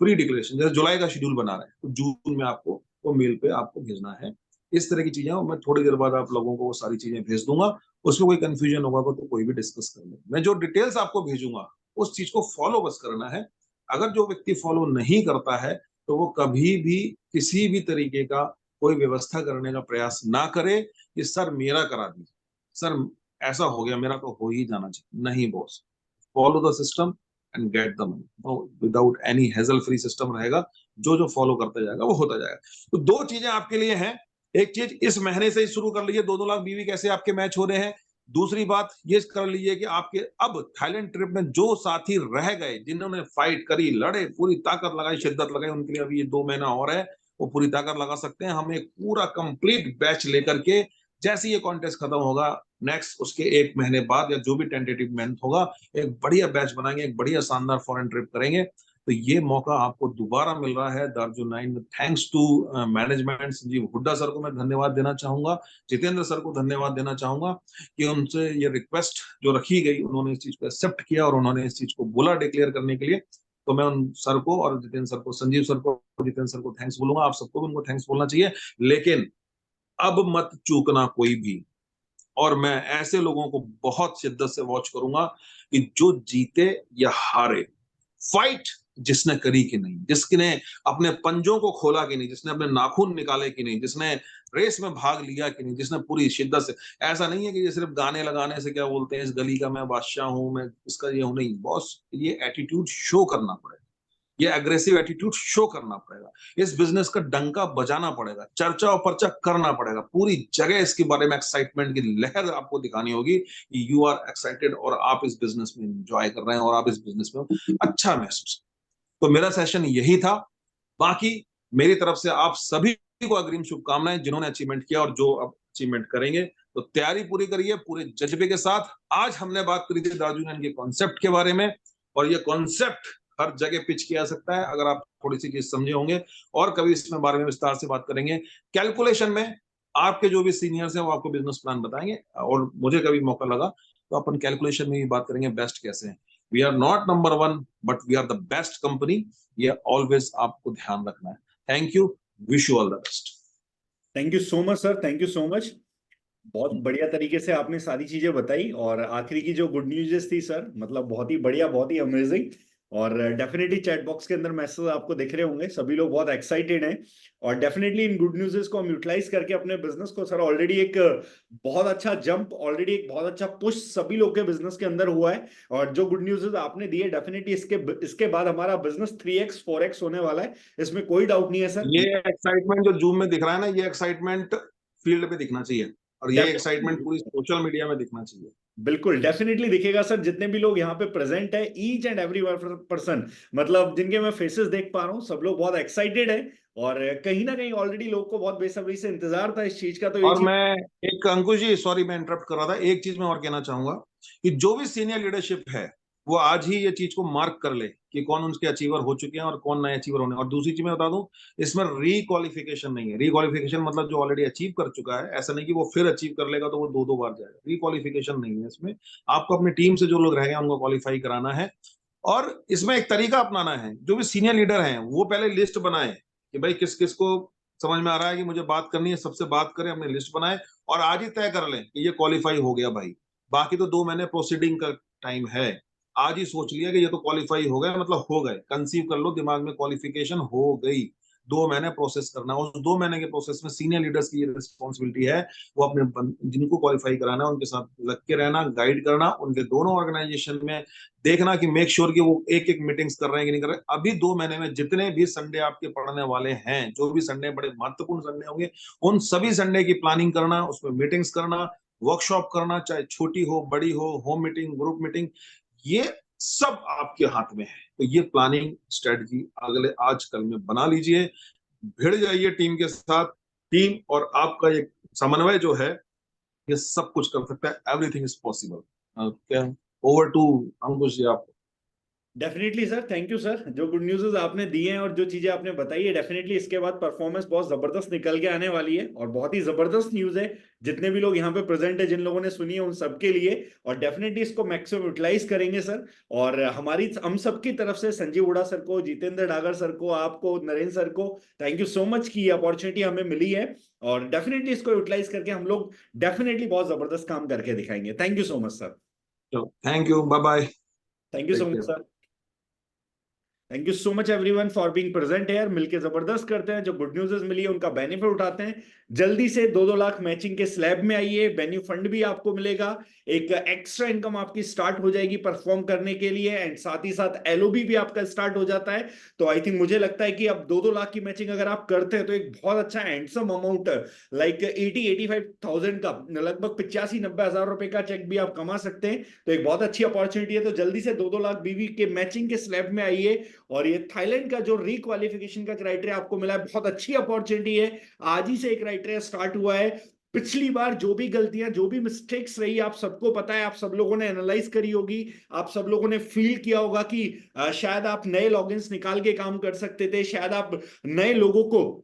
प्री डिक्लेरेशन, जैसे जुलाई का शेड्यूल बना रहे हैं तो जून में आपको वो मेल पे आपको भेजना है। इस तरह की चीजें, मैं थोड़ी देर बाद आप लोगों को वो सारी चीजें भेज दूंगा। उसमें कोई कंफ्यूजन होगा तो कोई भी डिस्कस कर ले। मैं जो डिटेल्स आपको भेजूंगा उस चीज को फॉलो बस करना है। अगर जो व्यक्ति फॉलो नहीं करता है तो वो कभी भी किसी भी तरीके का कोई व्यवस्था करने का प्रयास ना करे कि सर मेरा करा दीजिए, सर ऐसा हो गया, मेरा तो हो ही जाना चाहिए। नहीं boss, follow the system and get the money. Without any hazel free system रहेगा, जो जो फॉलो करते जाएगा वो होता जाएगा। तो 2 चीजें आपके लिए हैं। एक चीज, इस महीने से ही शुरू कर लीजिए 2-2 लाख बीवी कैसे आपके मैच हो रहे हैं। दूसरी बात ये कर लीजिए कि आपके अब थाईलैंड ट्रिप में जो साथी रह गए, जिन्होंने फाइट करी, लड़े, पूरी ताकत लगाई, शिद्दत लगाई, उनके लिए अभी ये 2 महीना और है, वो पूरी ताकत लगा सकते हैं। हम एक पूरा कंप्लीट बैच लेकर के, जैसे ये कॉन्टेस्ट खत्म होगा नेक्स्ट उसके 1 महीने बाद या जो भी टेंटेटिव मंथ होगा, एक बढ़िया बैच बनाएंगे, एक बढ़िया शानदार फॉरेन ट्रिप करेंगे। तो ये मौका आपको दोबारा मिल रहा है दार्जिलिंग में। Thanks to management, Sanjeev Hooda sir को मैं धन्यवाद देना चाहूंगा, जितेंद्र सर को धन्यवाद देना चाहूंगा कि उनसे ये रिक्वेस्ट जो रखी गई, उन्होंने इस चीज को एक्सेप्ट किया और उन्होंने इस चीज को बोला डिक्लेयर करने के लिए। तो मैं उन सर को और जितेंद्र सर को, संजीव सर को, जितेंद्र सर को थैंक्स बोलूंगा। आप सबको भी उनको थैंक्स बोलना चाहिए। लेकिन अब मत चूकना कोई भी, और मैं ऐसे लोगों को बहुत शिद्दत से वॉच करूंगा कि जो जीते या हारे, फाइट जिसने करी कि नहीं, जिसने अपने पंजों को खोला कि नहीं, जिसने अपने नाखून निकाले कि नहीं, जिसने रेस में भाग लिया कि नहीं, जिसने पूरी शिद्दत से। ऐसा नहीं है कि ये सिर्फ गाने लगाने से, क्या बोलते हैं, इस गली का मैं बादशाह हूं, मैं इसका ये हूं, नहीं बॉस, ये एटीट्यूड शो करना पड़ेगा, ये एग्रेसिव एटीट्यूड शो करना पड़ेगा, इस बिजनेस का डंका बजाना पड़ेगा, चर्चा और पर्चा करना पड़ेगा, पूरी जगह इसके बारे में एक्साइटमेंट की लहर आपको दिखानी होगी कि यू आर एक्साइटेड और आप इस बिजनेस में एंजॉय कर रहे हैं और आप इस बिजनेस में अच्छा महसूस। तो मेरा सेशन यही था। बाकी मेरी तरफ से आप सभी को अग्रिम शुभकामनाएं, जिन्होंने अचीवमेंट किया और जो अब अचीवमेंट करेंगे। तो तैयारी पूरी करिए पूरे जज्बे के साथ। आज हमने बात करी थी दार्जिलिंग के कॉन्सेप्ट के बारे में, और ये कॉन्सेप्ट हर जगह पिच किया सकता है अगर आप थोड़ी सी चीज समझे होंगे, और कभी इसमें बारे में विस्तार से बात करेंगे। कैलकुलेशन में आपके जो भी सीनियर्स हैं वो आपको बिजनेस प्लान बताएंगे, और मुझे कभी मौका लगा तो अपन कैलकुलेशन में भी बात करेंगे बेस्ट कैसे है। We are not number 1 but we are the best company, ये ऑलवेज आपको ध्यान रखना है। Thank you, wish you all the best. Thank you so much sir, thank you so much. बहुत बढ़िया तरीके से आपने सारी चीजें बताई, और आखिरी की जो गुड न्यूज़ थी सर, मतलब बहुत ही बढ़िया, बहुत ही अमेजिंग। और डेफिनेटली चैट बॉक्स के अंदर मैसेज आपको दिख रहे होंगे, सभी लोग बहुत एक्साइटेड हैं। और डेफिनेटली इन गुड न्यूज़ को हम यूटिलाइज करके अपने बिजनेस को, सर ऑलरेडी एक बहुत अच्छा जंप, ऑलरेडी एक बहुत अच्छा पुश सभी लोग के बिजनेस के अंदर हुआ है। और जो गुड न्यूज़ आपने दी है, डेफिनेटली इसके बाद हमारा बिजनेस 3x 4x होने वाला है, इसमें कोई डाउट नहीं है सर। ये एक्साइटमेंट जो जूम में दिख रहा है ना, ये एक्साइटमेंट फील्ड पे दिखना चाहिए, और ये एक्साइटमेंट पूरी सोशल मीडिया में दिखना चाहिए। बिल्कुल डेफिनेटली दिखेगा सर। जितने भी लोग यहाँ पे प्रेजेंट है, ईच एंड एवरी पर्सन, मतलब जिनके मैं फेसेस देख पा रहा हूँ, सब लोग बहुत एक्साइटेड है। और कहीं ना कहीं ऑलरेडी लोग को बहुत बेसब्री से इंतजार था इस चीज का। तो ये और चीज, मैं एक, अंकुश जी सॉरी मैं इंटरप्ट कर रहा था, एक चीज मैं और कहना चाहूंगा कि जो भी सीनियर लीडरशिप है वो आज ही ये चीज को मार्क कर ले कि कौन उनके अचीवर हो चुके हैं और कौन नए अचीवर होने। और दूसरी चीज मैं बता दूं, इसमें रीक्वालिफिकेशन नहीं है। रीक्वालिफिकेशन मतलब जो ऑलरेडी अचीव कर चुका है, ऐसा नहीं कि वो फिर अचीव कर लेगा तो वो 2-2 बार जाएगा। रीक्वालिफिकेशन नहीं है इसमें। आपको अपनी टीम से जो लोग रह गए उनको क्वालिफाई कराना है, और इसमें एक तरीका अपनाना है। जो भी सीनियर लीडर हैं वो पहले लिस्ट बनाए कि भाई किस किस को समझ में आ रहा है कि मुझे बात करनी है, सबसे बात करें, अपनी लिस्ट बनाए और आज ही तय कर लें कि ये क्वालिफाई हो गया भाई। बाकी तो 2 महीने प्रोसीडिंग का टाइम है। आज ही सोच लिया कि ये तो क्वालिफाई हो गए, मतलब हो गए, कंसीव कर लो दिमाग में, क्वालिफिकेशन हो गई। 2 महीने प्रोसेस करना, उस 2 महीने के प्रोसेस में सीनियर लीडर्स की ये रिस्पॉन्सिबिलिटी है, वो अपने जिनको क्वालिफाई कराना है उनके साथ लग के रहना, गाइड करना, उनके दोनों ऑर्गेनाइजेशन में देखना कि मेक श्योर कि वो एक एक मीटिंग्स कर रहे हैं कि नहीं कर रहे। अभी 2 महीने में जितने भी संडे आपके पढ़ने वाले हैं, जो भी संडे बड़े महत्वपूर्ण संडे होंगे, उन सभी संडे की प्लानिंग करना, उसमें मीटिंग्स करना, वर्कशॉप करना, चाहे छोटी हो बड़ी हो, होम मीटिंग, ग्रुप मीटिंग, ये सब आपके हाथ में है। तो ये प्लानिंग स्ट्रेटजी अगले आज कल में बना लीजिए, भिड़ जाइए टीम के साथ। टीम और आपका एक समन्वय जो है, ये सब कुछ कर सकता है। Everything is possible. क्या, ओवर टू अंकुश जी, आप। Definitely sir, thank you sir. जो गुड न्यूज़ आपने दिए हैं और जो चीजें आपने बताई है, डेफिनेटली इसके बाद परफॉर्मेंस बहुत जबरदस्त निकल के आने वाली है और बहुत ही जबरदस्त न्यूज़ है जितने भी लोग यहाँ पे प्रेजेंट है, जिन लोगों ने सुनी है उन सबके लिए। और डेफिनेटली इसको मैक्सिमम यूटिलाइज करेंगे सर। और हम सबकी तरफ से संजीव हुडा सर को, जितेंद्र डागर सर को, आपको, नरेंद्र सर को थैंक यू सो मच की अपॉर्चुनिटी हमें मिली है। और डेफिनेटली इसको यूटिलाइज करके हम लोग डेफिनेटली बहुत जबरदस्त काम करके दिखाएंगे। Thank you so much sir. Thank you, bye bye, thank you so take much care. Sir. Thank you so much everyone for being present here. मिलके जबरदस्त करते हैं, जो गुड न्यूज़ मिली है उनका बेनिफिट उठाते हैं। जल्दी से 2-2 लाख मैचिंग के स्लैब में आइए, बेन्यू फंड भी आपको मिलेगा, एक एक्स्ट्रा इनकम आपकी स्टार्ट हो जाएगी परफॉर्म करने के लिए, एंड साथ ही साथ एलओबी भी आपका स्टार्ट हो जाता है। तो आई थिंक मुझे लगता है कि अब 2-2 लाख की मैचिंग अगर आप करते हैं तो एक बहुत अच्छा हैंडसम अमाउंट, लाइक 80-85,000 का, लगभग 85-90 हजार रुपए का चेक भी आप कमा सकते हैं। तो एक बहुत अच्छी अपॉर्चुनिटी है। तो जल्दी से 2-2 लाख बीवी के मैचिंग के स्लैब में आइए। और ये थाईलैंड का जो रिक्वालिफिकेशन का क्राइटेरिया आपको मिला है, बहुत अच्छी अपॉर्चुनिटी है। आज ही से एक क्राइटेरिया स्टार्ट हुआ है। पिछली बार जो भी गलतियां, जो भी मिस्टेक्स रही, आप सबको पता है, आप सब लोगों ने एनालाइज करी होगी, आप सब लोगों ने फील किया होगा कि शायद आप नए लॉगिन्स निकाल के काम कर सकते थे, शायद आप नए लोगों को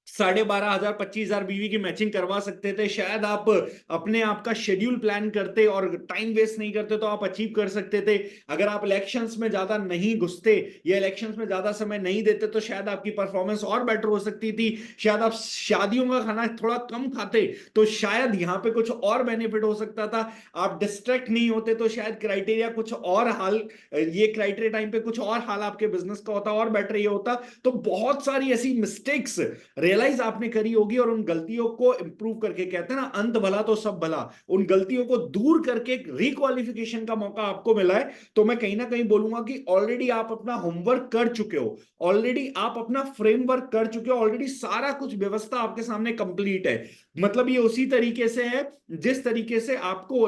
12,500 25,000 बीवी की मैचिंग करवा सकते थे, शायद आप अपने आप का शेड्यूल प्लान करते और टाइम वेस्ट नहीं करते तो आप अचीव कर सकते थे। अगर आप इलेक्शंस में ज्यादा नहीं घुसते या इलेक्शंस में ज्यादा समय नहीं देते तो शायद आपकी परफॉर्मेंस और बेटर हो सकती थी। शायद आप शादियों का खाना थोड़ा कम खाते तो शायद यहाँ पे कुछ और बेनिफिट हो सकता था। आप डिस्ट्रैक्ट नहीं होते तो शायद क्राइटेरिया कुछ और हाल, ये क्राइटेरिया टाइम पे कुछ और हाल आपके बिजनेस का होता और बेटर ये होता। तो बहुत सारी ऐसी मिस्टेक्स रियलाइज आपने करी होगी और उन गलतियों को इंप्रूव करके, कहते हैं ना अंत भला तो सब भला, उन गलतियों को दूर करके एक रिक्वालिफिकेशन का मौका आपको मिला है। तो मैं कहीं ना कहीं बोलूंगा कि ऑलरेडी आप अपना होमवर्क कर चुके हो, ऑलरेडी आप अपना फ्रेमवर्क कर चुके हो, ऑलरेडी सारा कुछ व्यवस्था आपके सामने कंप्लीट है। मतलब ये उसी तरीके से है जिस तरीके से आपको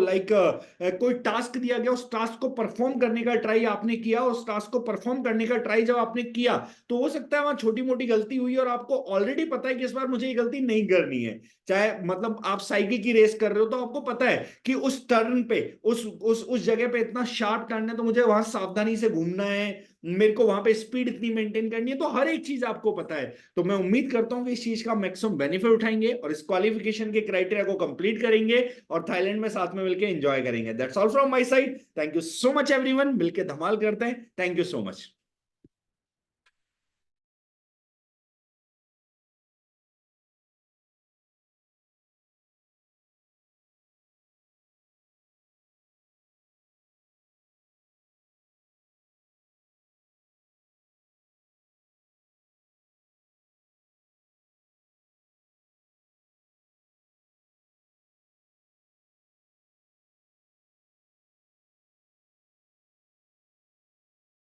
कोई टास्क दिया गया, उस टास्क को परफॉर्म करने का ट्राई आपने किया, उस टास्क को परफॉर्म करने का ट्राई जब आपने किया तो हो सकता है वहां छोटी मोटी गलती हुई और आपको ऑलरेडी पता है कि इस बार मुझे ये गलती नहीं करनी है। चाहे मतलब आप साइकिल की रेस कर रहे हो तो आपको पता है कि उस टर्न पे, उस जगह पे इतना शार्प टर्न है तो मुझे वहां सावधानी से घूमना है, मेरे को वहां पे स्पीड इतनी मेंटेन करनी है। तो हर एक चीज आपको पता है। तो मैं उम्मीद करता हूं कि इस चीज का मैक्सिमम बेनिफिट उठाएंगे और इस क्वालिफिकेशन के क्राइटेरिया को कंप्लीट करेंगे और थाईलैंड में साथ में मिलकर एंजॉय करेंगे। That's all from my side. Thank you so much everyone. मिलकर धमाल करते हैं। Thank you so much.